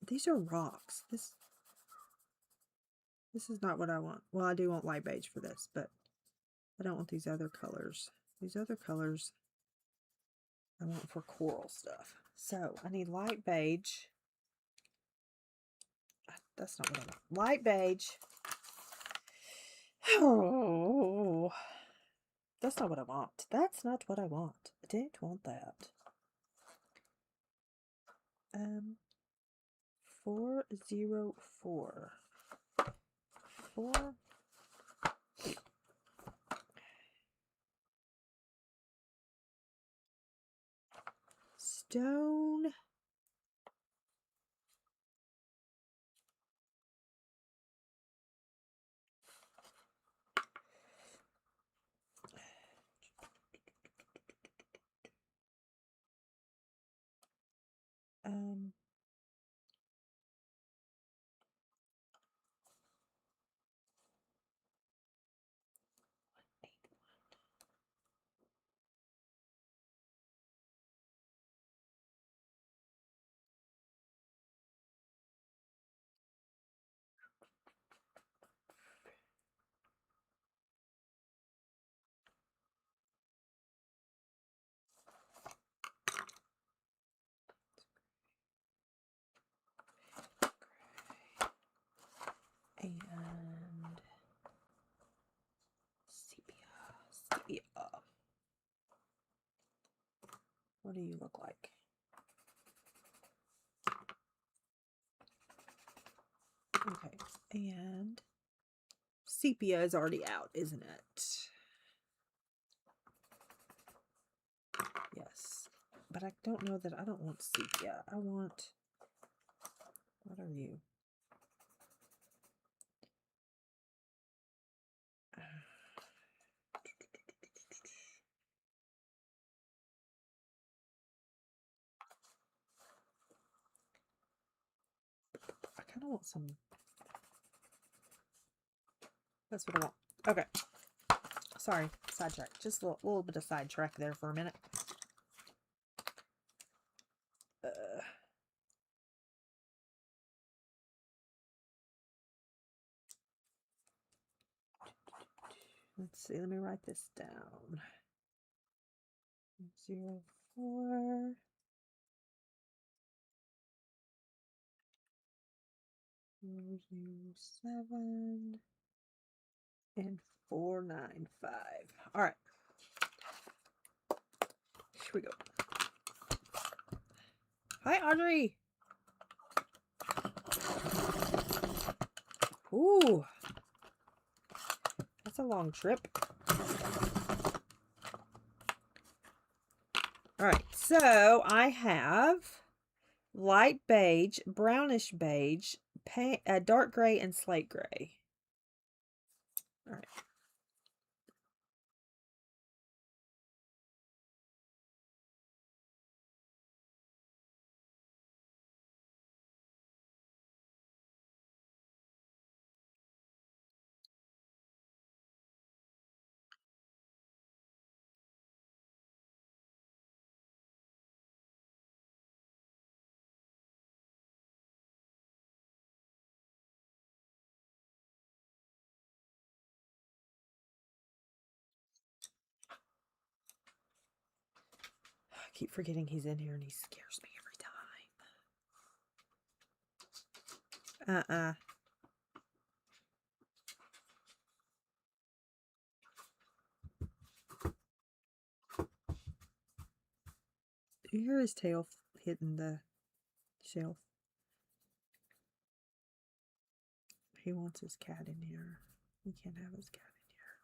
These are rocks. This is not what I want. Well, I do want light beige for this, but I don't want these other colors. These other colors I want for coral stuff. So I need light beige. That's not what I want. Light beige. Oh, that's not what I want. That's not what I want. I don't want that. 404. 4. Stone. And sepia. What do you look like? Okay, and sepia is already out, isn't it? Yes, but I don't know that I don't want sepia. I want, what are you? I kind of want some. That's what I want. Okay. Sorry, sidetrack. Just a little bit of sidetrack there for a minute. Let's see. Let me write this down. 04. 407 and 495. All right. Here we go. Hi, Audrey. Ooh. That's a long trip. All right, so I have light beige, brownish beige, dark gray, and slate gray. All right. I keep forgetting he's in here and he scares me every time. Do you hear his tail hitting the shelf? He wants his cat in here. We can't have his cat in here.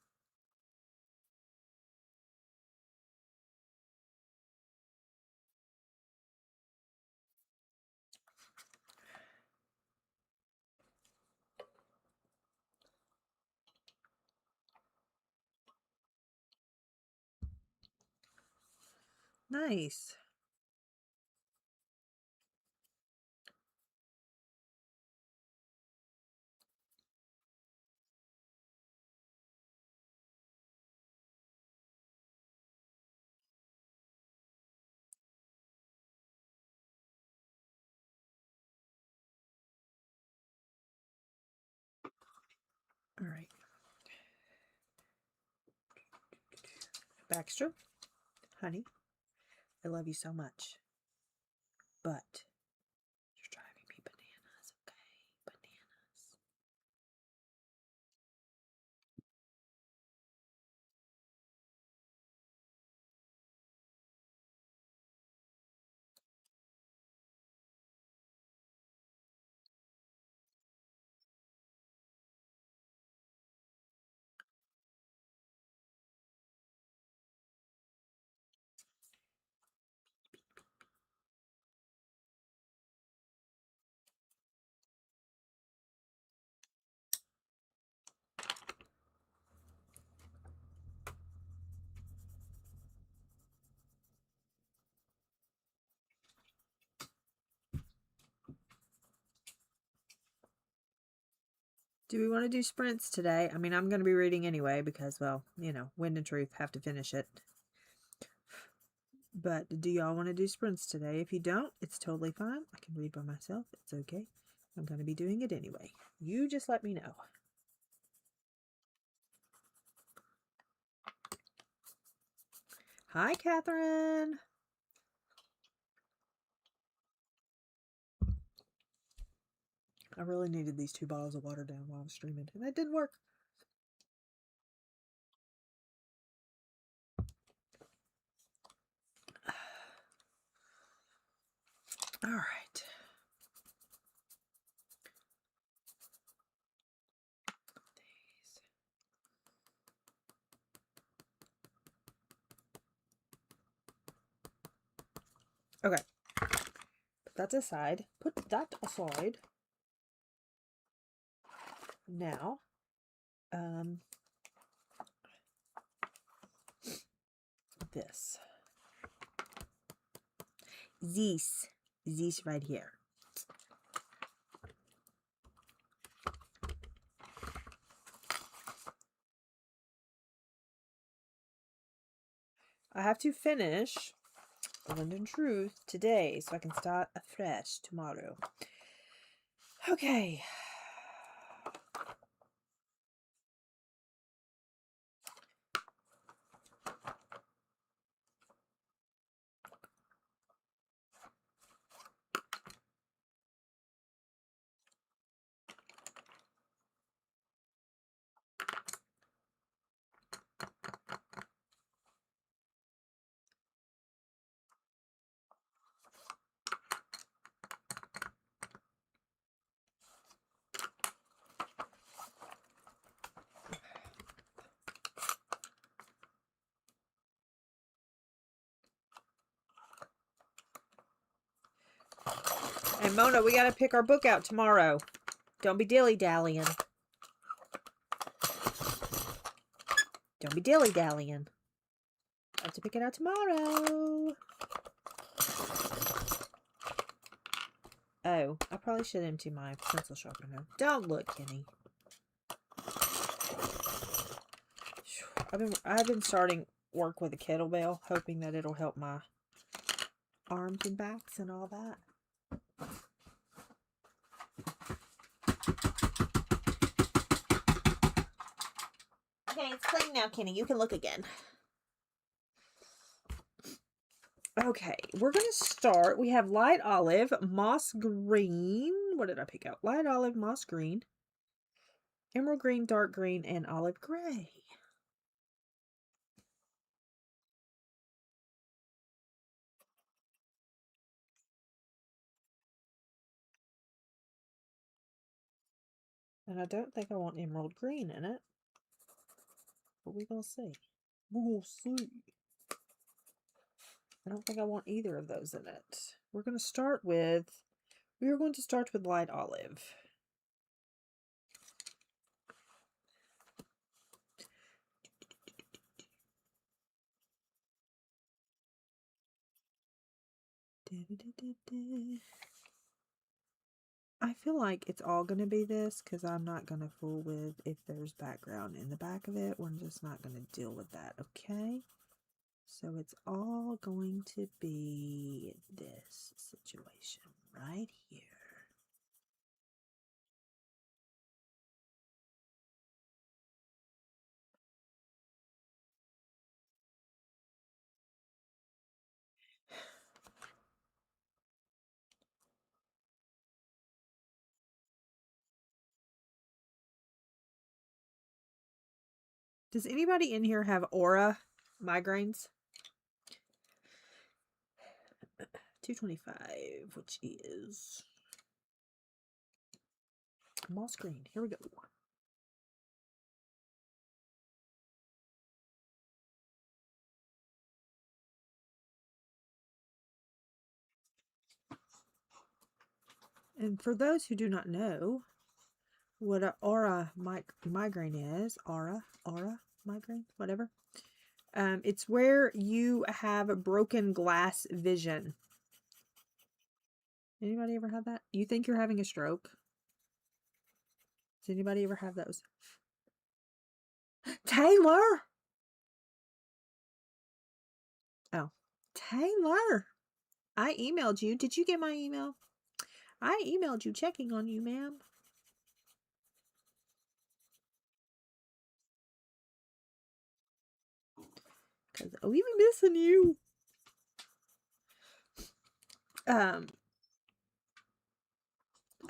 Nice. All right. Baxter, honey, I love you so much. But you're driving me bananas, okay? Bananas. Do we want to do sprints today? I mean, I'm going to be reading anyway because, well, you know, Wind and Truth have to finish it. But do y'all want to do sprints today? If you don't, it's totally fine. I can read by myself. It's okay. I'm going to be doing it anyway. You just let me know. Hi, Catherine. I really needed these 2 bottles of water down while I was streaming, and that didn't work. All right. Okay. Put that aside. Put that aside. Now, this. This right here. I have to finish Wind and Truth today so I can start afresh tomorrow. Okay. And Mona, we got to pick our book out tomorrow. Don't be dilly-dallying. Don't be dilly-dallying. I have to pick it out tomorrow. Oh, I probably should empty my pencil sharpener. Don't look, Kenny. I've been starting work with a kettlebell, hoping that it'll help my arms and backs and all that. Okay, it's clean now, Kenny. You can look again. Okay, we're going to start. We have light olive, moss green. What did I pick out? Light olive, moss green, emerald green, dark green, and olive gray. And I don't think I want emerald green in it. But we're going to see. We'll see. I don't think I want either of those in it. We are going to start with light olive. I feel like it's all going to be this because I'm not going to fool with if there's background in the back of it. We're just not going to deal with that, okay? So it's all going to be this situation right here. Does anybody in here have aura migraines? 225, which is moss green. Here we go. And for those who do not know what an aura migraine is, aura migraine, whatever. It's where you have broken glass vision. Anybody ever have that? You think you're having a stroke? Does anybody ever have those? Taylor! Oh, Taylor! I emailed you. Did you get my email? I emailed you checking on you, ma'am. Because we be missing you.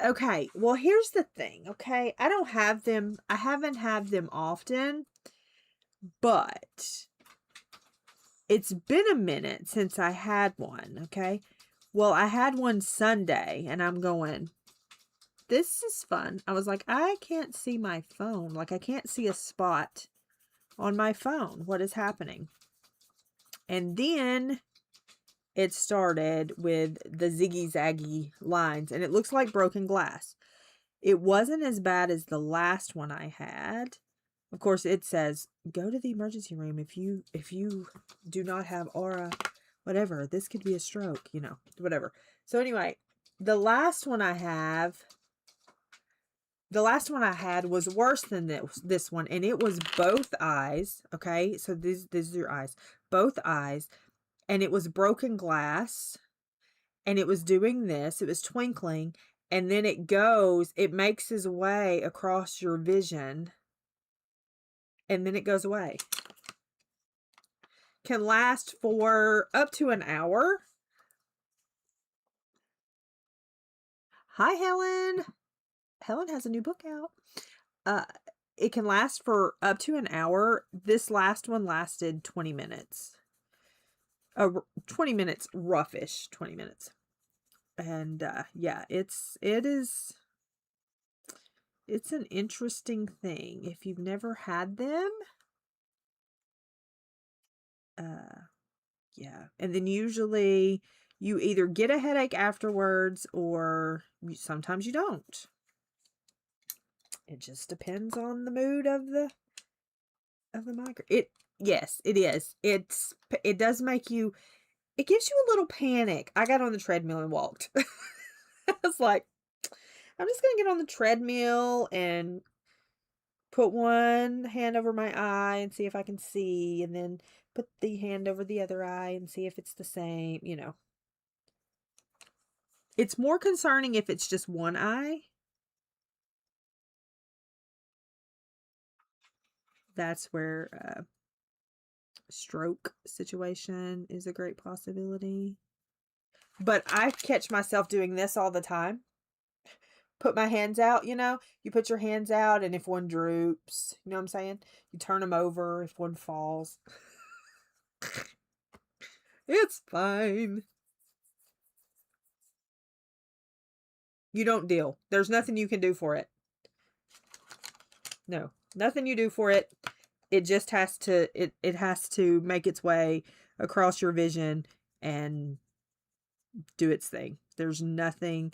Okay, well, here's the thing, okay? I haven't had them often, but it's been a minute since I had one, okay? Well, I had one Sunday, and I'm going, this is fun. I was like, I can't see my phone. Like, I can't see a spot on my phone. What is happening? And then it started with the ziggy-zaggy lines, and it looks like broken glass. It wasn't as bad as the last one I had. Of course, it says, go to the emergency room if you do not have aura, whatever. This could be a stroke, you know, whatever. So anyway, the last one I had was worse than this one, and it was both eyes, okay? So these are your eyes. Both eyes. And it was broken glass, and it was doing this. It was twinkling, and then it makes its way across your vision, and then it goes away. Can last for up to an hour. Hi, Helen. Helen has a new book out. It can last for up to an hour. This last one lasted 20 minutes. 20 minutes, roughish 20 minutes. And yeah, it's an interesting thing. If you've never had them, yeah. And then usually you either get a headache afterwards or sometimes you don't. It just depends on the mood of the migraine. Yes, it is. It does make you, it gives you a little panic. I got on the treadmill and walked. I was like, I'm just going to get on the treadmill and put one hand over my eye and see if I can see, and then put the hand over the other eye and see if it's the same, you know. It's more concerning if it's just one eye. That's where stroke situation is a great possibility. But I catch myself doing this all the time. Put my hands out, you know, you put your hands out, and if one droops, you know what I'm saying? You turn them over if one falls. It's fine. You don't deal. There's nothing you can do for it. No, nothing you do for it. It just has to, it has to make its way across your vision and do its thing. There's nothing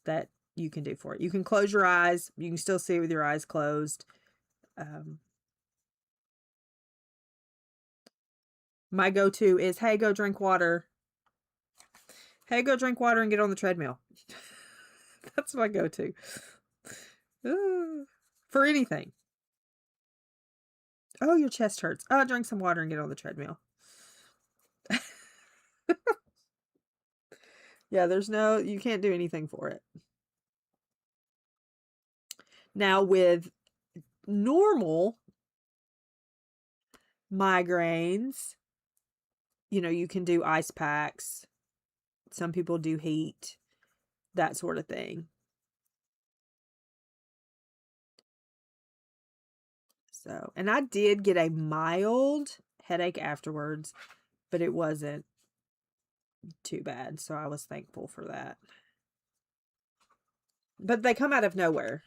that you can do for it. You can close your eyes. You can still see with your eyes closed. My go-to is, hey, go drink water. Hey, go drink water and get on the treadmill. That's my go-to. For anything. Oh, your chest hurts. Oh, drink some water and get on the treadmill. Yeah, you can't do anything for it. Now, with normal migraines, you know, you can do ice packs. Some people do heat, that sort of thing. So, and I did get a mild headache afterwards, but it wasn't too bad. So I was thankful for that. But they come out of nowhere.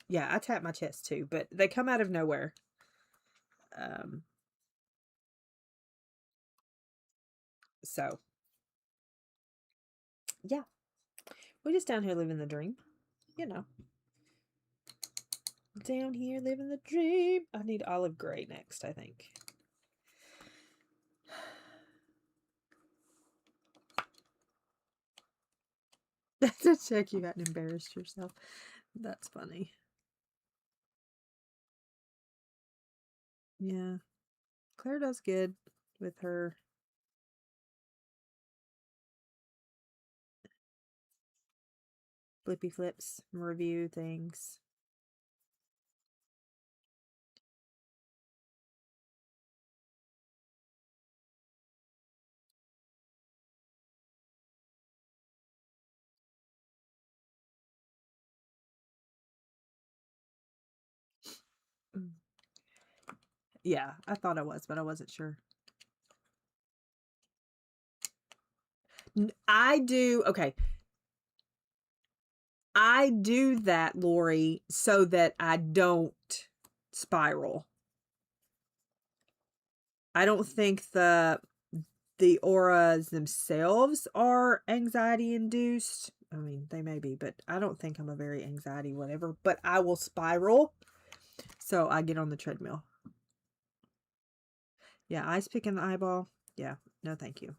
Yeah, I tap my chest too, but they come out of nowhere. So, yeah. We're just down here living the dream, you know. Down here living the dream. I need olive gray next, I think. That's a check you got embarrassed yourself. That's funny. Yeah. Claire does good with her flippy flips review things. Yeah, I thought I was, but I wasn't sure. I do, okay. I do that, Lori, so that I don't spiral. I don't think the auras themselves are anxiety induced. I mean, they may be, but I don't think I'm a very anxiety whatever, but I will spiral. So I get on the treadmill. Yeah, ice pick in the eyeball. Yeah, no thank you.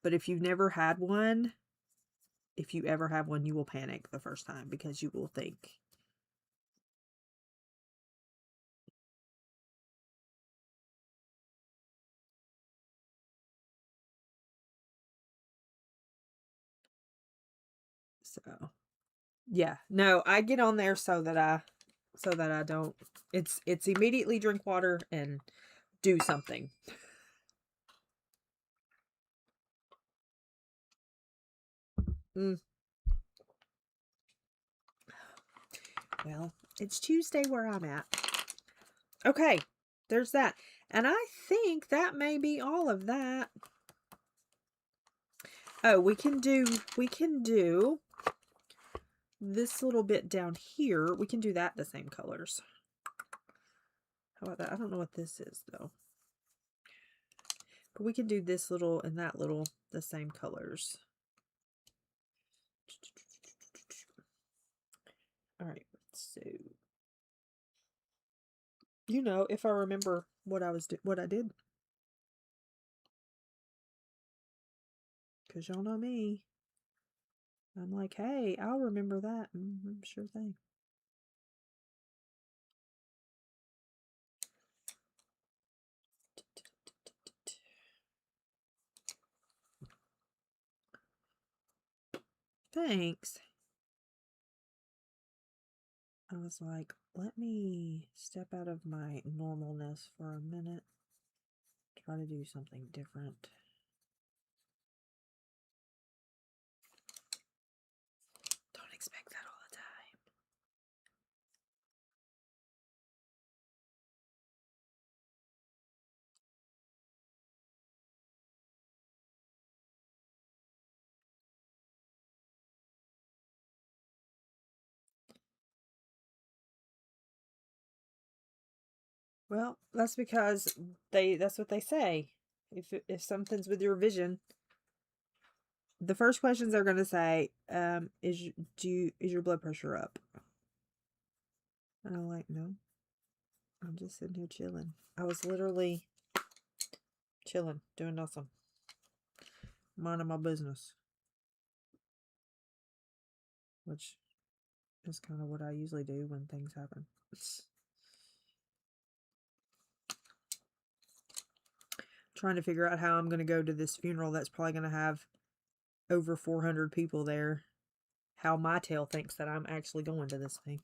But if you've never had one, if you ever have one, you will panic the first time because you will think. So, yeah, no, I get on there so that I don't, it's immediately drink water and do something. Well, it's Tuesday where I'm at. Okay, there's that. And I think that may be all of that. Oh, we can do this little bit down here. We can do that the same colors. How about that? I don't know what this is, though. But we can do this little and that little the same colors. All right, so you know, if I remember what I did, because y'all know me, I'm like, hey, I'll remember that. Sure thing. Thanks. I was like, let me step out of my normalness for a minute. Try to do something different. Don't expect that all the time. Well, that's because that's what they say. If something's with your vision, the first questions they're going to say, is your blood pressure up? And I'm like, no. I'm just sitting here chilling. I was literally chilling, doing nothing. Minding my business. Which is kind of what I usually do when things happen. Trying to figure out how I'm going to go to this funeral that's probably going to have over 400 people there. How my tail thinks that I'm actually going to this thing.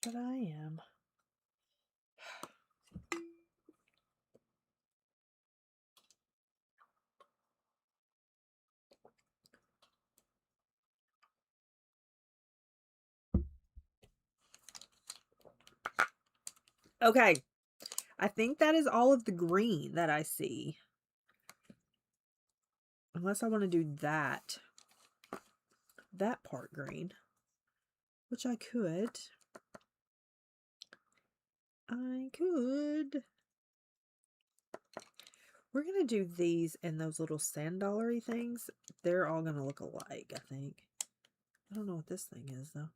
But I am. Okay. I think that is all of the green that I see. Unless I want to do that part green. Which I could. We're going to do these and those little sand dollar-y things. They're all going to look alike, I think. I don't know what this thing is, though.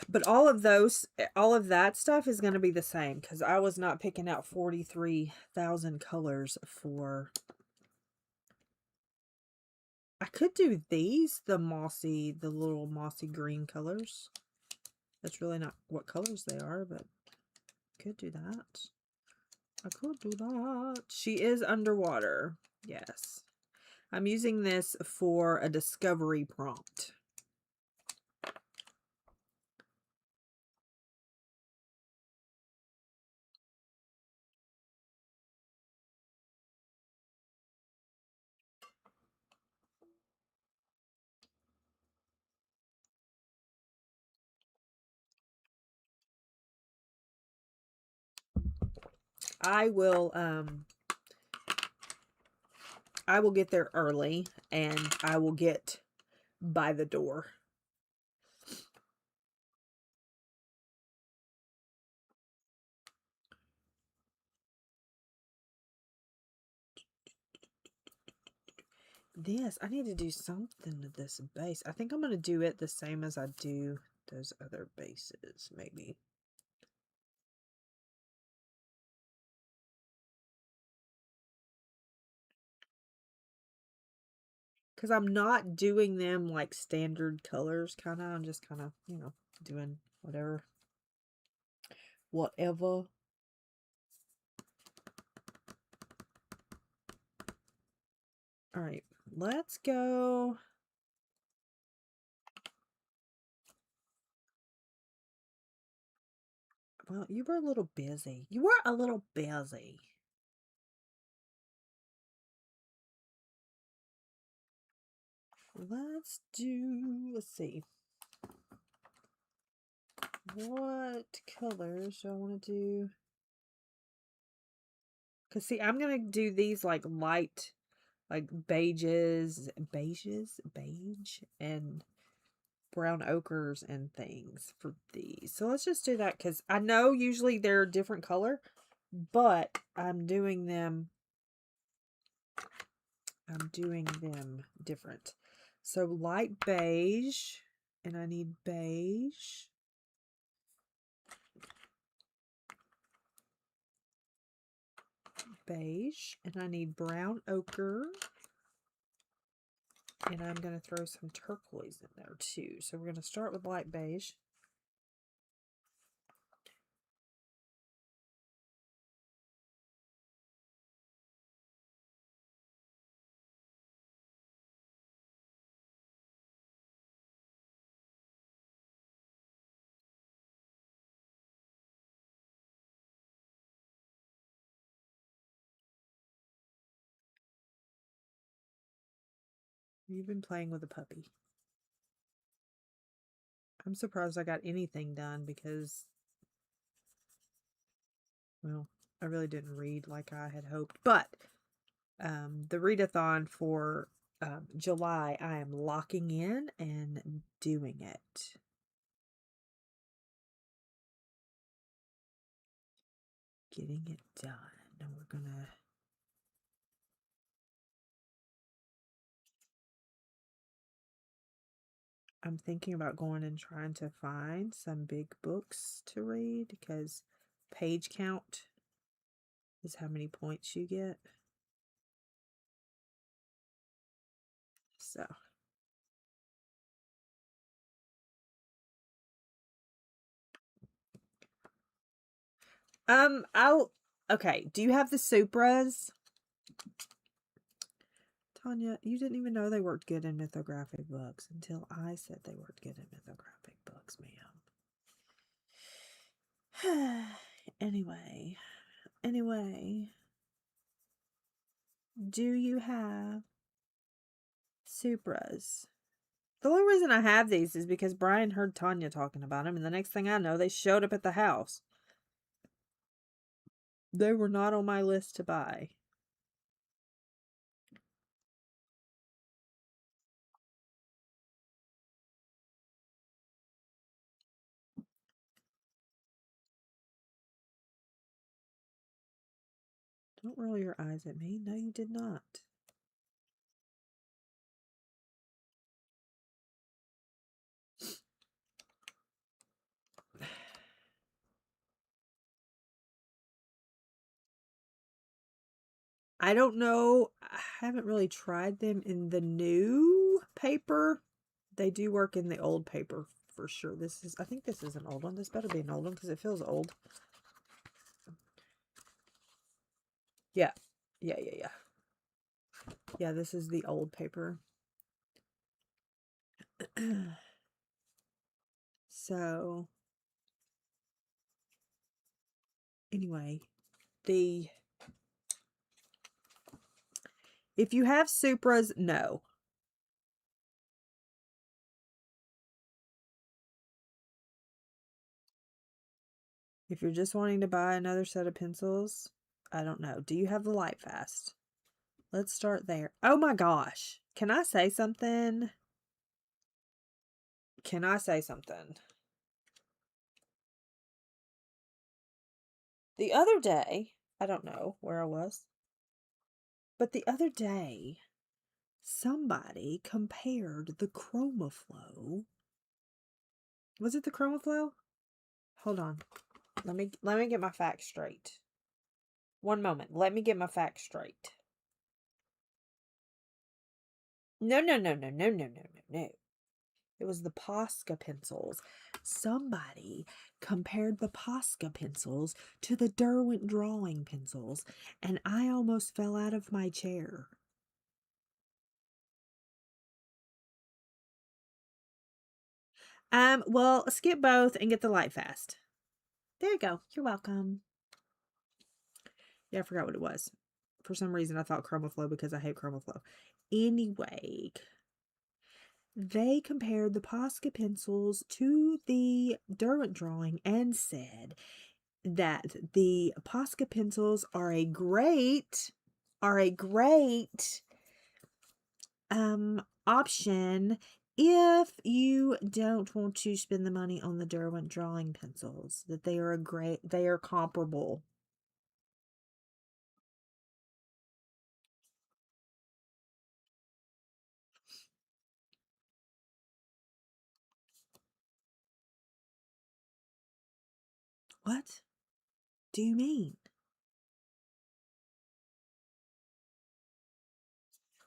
But all of that stuff is going to be the same because I was not picking out 43,000 colors for... I could do these, the little mossy green colors. That's really not what colors they are, but I could do that. I could do that. She is underwater. Yes. I'm using this for a discovery prompt. I will get there early and I will get by the door. I need to do something to this base. I think I'm going to do it the same as I do those other bases, maybe. Because I'm not doing them like standard colors, kind of. I'm just kind of, doing whatever. Whatever. All right, let's go. Well, you were a little busy. Let's see. What colors do I want to do? Because, see, I'm going to do these like light, like beige, and brown ochres and things for these. So let's just do that because I know usually they're a different color, but I'm doing them different. So light beige, and I need beige. Beige, and I need brown ochre. And I'm going to throw some turquoise in there too. So we're going to start with light beige. You've been playing with a puppy. I'm surprised I got anything done because, well, I really didn't read like I had hoped. But the readathon for July, I am locking in and doing it. Getting it done. And we're going to... I'm thinking about going and trying to find some big books to read because page count is how many points you get. So. Okay, do you have the Supras? Tanya, you didn't even know they worked good in mythographic books until I said they worked good in mythographic books, ma'am. Anyway, do you have Supras? The only reason I have these is because Brian heard Tanya talking about them, and the next thing I know, they showed up at the house. They were not on my list to buy. Don't roll your eyes at me. No, you did not. I don't know. I haven't really tried them in the new paper. They do work in the old paper for sure. I think this is an old one. This better be an old one because it feels old. Yeah. Yeah, this is the old paper. So, anyway, if you have Supras, no. If you're just wanting to buy another set of pencils, I don't know. Do you have the Light Fast? Let's start there. Oh my gosh. Can I say something? The other day, I don't know where I was, but the other day, somebody compared the ChromaFlow. Was it the ChromaFlow? Hold on. Let me get my facts straight. One moment. Let me get my facts straight. No. It was the Posca pencils. Somebody compared the Posca pencils to the Derwent drawing pencils, and I almost fell out of my chair. Well, skip both and get the Light Fast. There you go. You're welcome. Yeah, I forgot what it was. For some reason, I thought ChromaFlow because I hate ChromaFlow. Anyway, they compared the Posca pencils to the Derwent drawing and said that the Posca pencils are a great option if you don't want to spend the money on the Derwent drawing pencils. That they are comparable. What do you mean?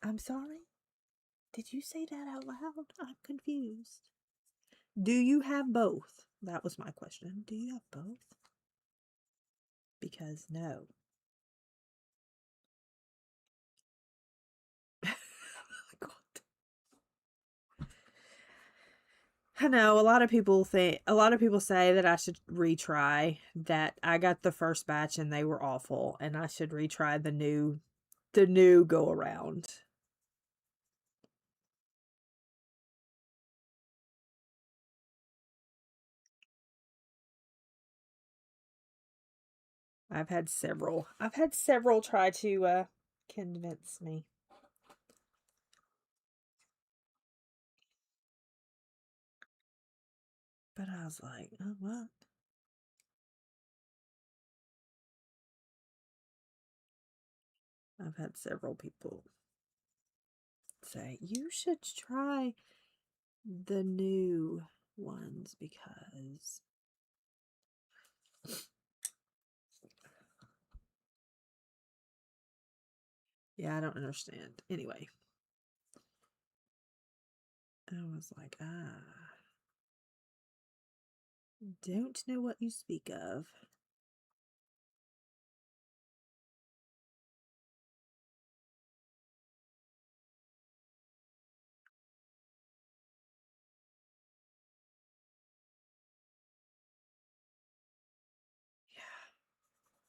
I'm sorry? Did you say that out loud? I'm confused. Do you have both? That was my question. Do you have both? Because no. I know a lot of people say that I should retry, that I got the first batch and they were awful and I should retry the new go around. I've had several try to convince me. But I was like, oh, what? I've had several people say, you should try the new ones because yeah, I don't understand. Anyway, I was like, don't know what you speak of.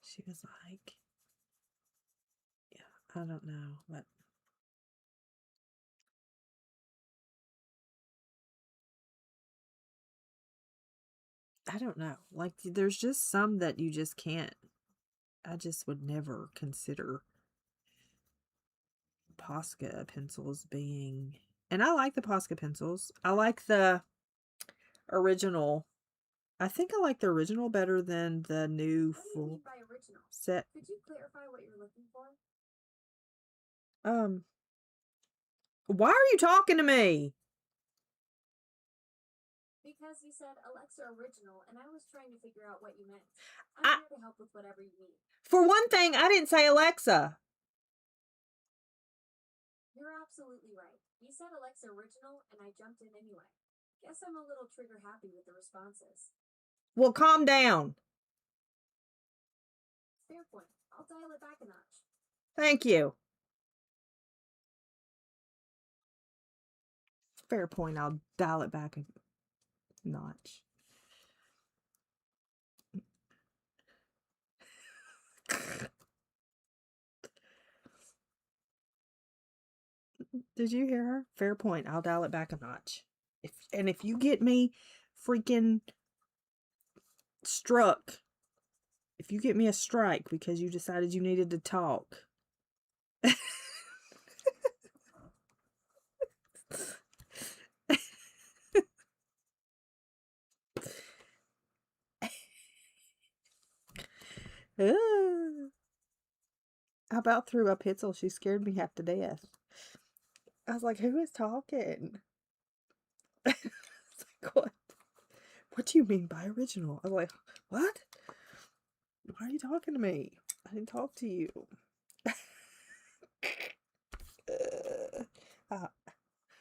She was like, yeah, I don't know, but I don't know. Like, there's just some that you just can't. I just would never consider Posca pencils being. And I like the Posca pencils. I like the original. I think I like the original better than the new full set. Could you clarify what you're looking for? Why are you talking to me? Because you said Alexa original, and I was trying to figure out what you meant. I'm here to help with whatever you need. For one thing, I didn't say Alexa. You're absolutely right. You said Alexa original, and I jumped in anyway. Guess I'm a little trigger happy with the responses. Well, calm down. Fair point. I'll dial it back a notch. Thank you. Fair point. I'll dial it back a notch. Did you hear her? Fair point. I'll dial it back a notch. If you get me freaking struck, if you get me a strike because you decided you needed to talk. I about threw a pencil. She scared me half to death. I was like, who is talking? It's like, what? What do you mean by original? I was like, what? Why are you talking to me? I didn't talk to you.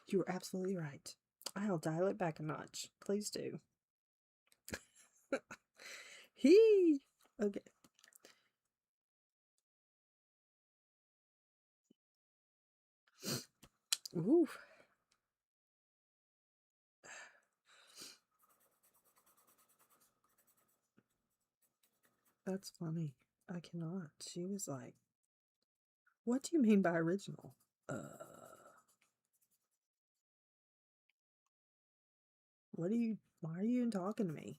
You were absolutely right. I'll dial it back a notch. Please do. Hee. Okay. Ooh. That's funny. I cannot. She was like, what do you mean by original? Why are you even talking to me?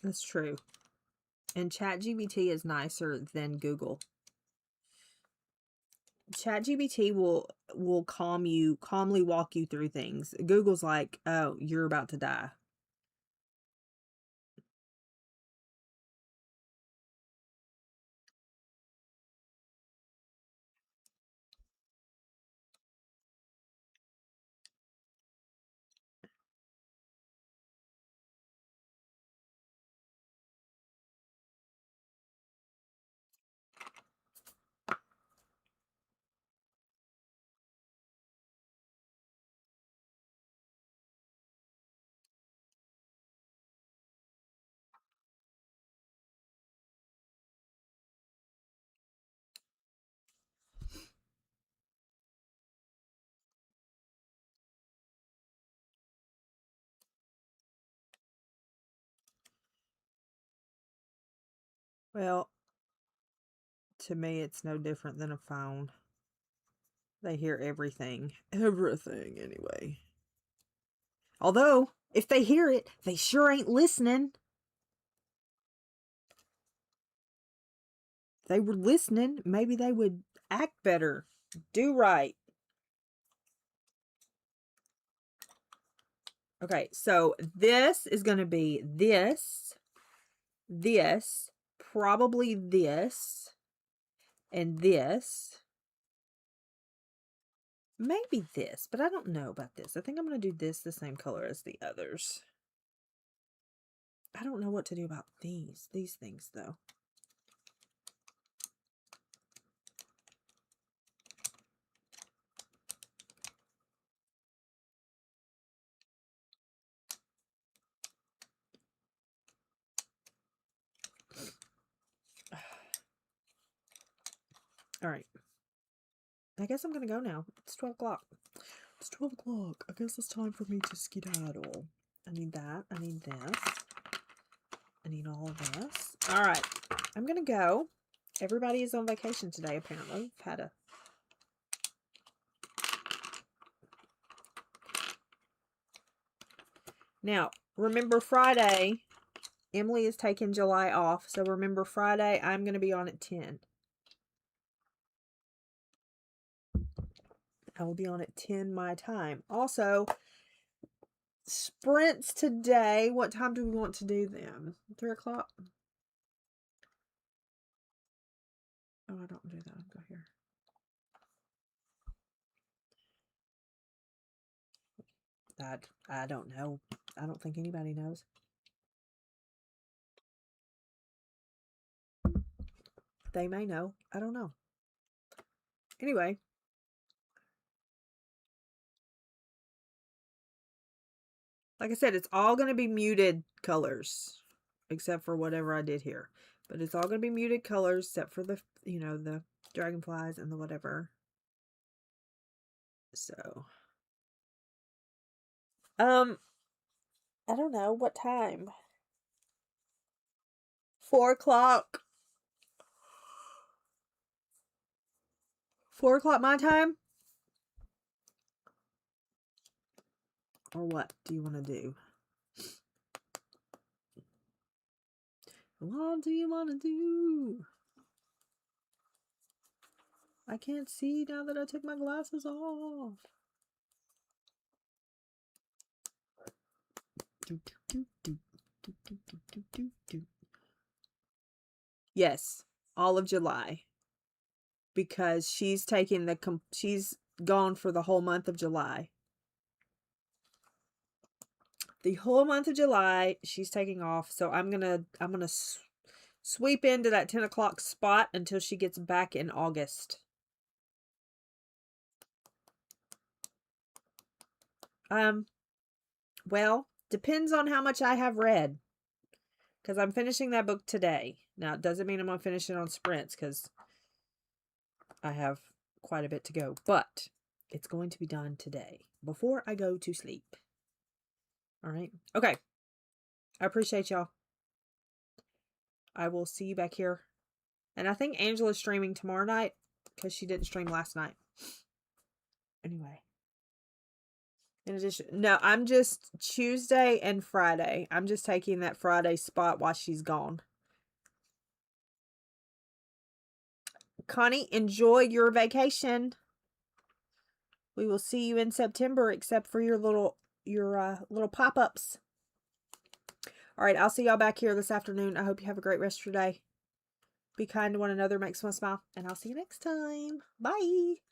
That's true. And ChatGPT is nicer than Google. ChatGPT will calmly walk you through things. Google's like, oh, you're about to die. Well, to me, it's no different than a phone. They hear everything. Everything, anyway. Although, if they hear it, they sure ain't listening. If they were listening, maybe they would act better. Do right. Okay, so this is going to be this, probably this, and this. Maybe this, but I don't know about this. I think I'm going to do this the same color as the others. I don't know what to do about these things, though. All right. I guess I'm going to go now. It's 12 o'clock. It's 12 o'clock. I guess it's time for me to skedaddle. I need that. I need this. I need all of this. All right. I'm going to go. Everybody is on vacation today, apparently. I've had a... Now, remember Friday, Emily is taking July off. So remember Friday, I'm going to be on at 10. I will be on at 10 my time. Also, sprints today. What time do we want to do them? 3 o'clock? Oh, I don't do that. I'll go here. I don't know. I don't think anybody knows. They may know. I don't know. Anyway. Like I said, it's all going to be muted colors. Except for whatever I did here. But it's all going to be muted colors except for the, you know, the dragonflies and the whatever. So. I don't know. What time? 4 o'clock. 4 o'clock my time? Or what do you want to do? What do you want to do? I can't see now that I took my glasses off. Yes, all of July. Because she's taking she's gone for the whole month of July. The whole month of July, she's taking off. So I'm gonna sweep into that 10 o'clock spot until she gets back in August. Well, depends on how much I have read. Because I'm finishing that book today. Now, it doesn't mean I'm going to finish it on sprints because I have quite a bit to go. But it's going to be done today before I go to sleep. All right? Okay. I appreciate y'all. I will see you back here. And I think Angela's streaming tomorrow night because she didn't stream last night. Anyway. In addition, no, I'm just Tuesday and Friday. I'm just taking that Friday spot while she's gone. Connie, enjoy your vacation. We will see you in September, except for your little pop-ups. All right, I'll see y'all back here this afternoon. I hope you have a great rest of your day. Be kind to one another, make someone smile, and I'll see you next time. Bye.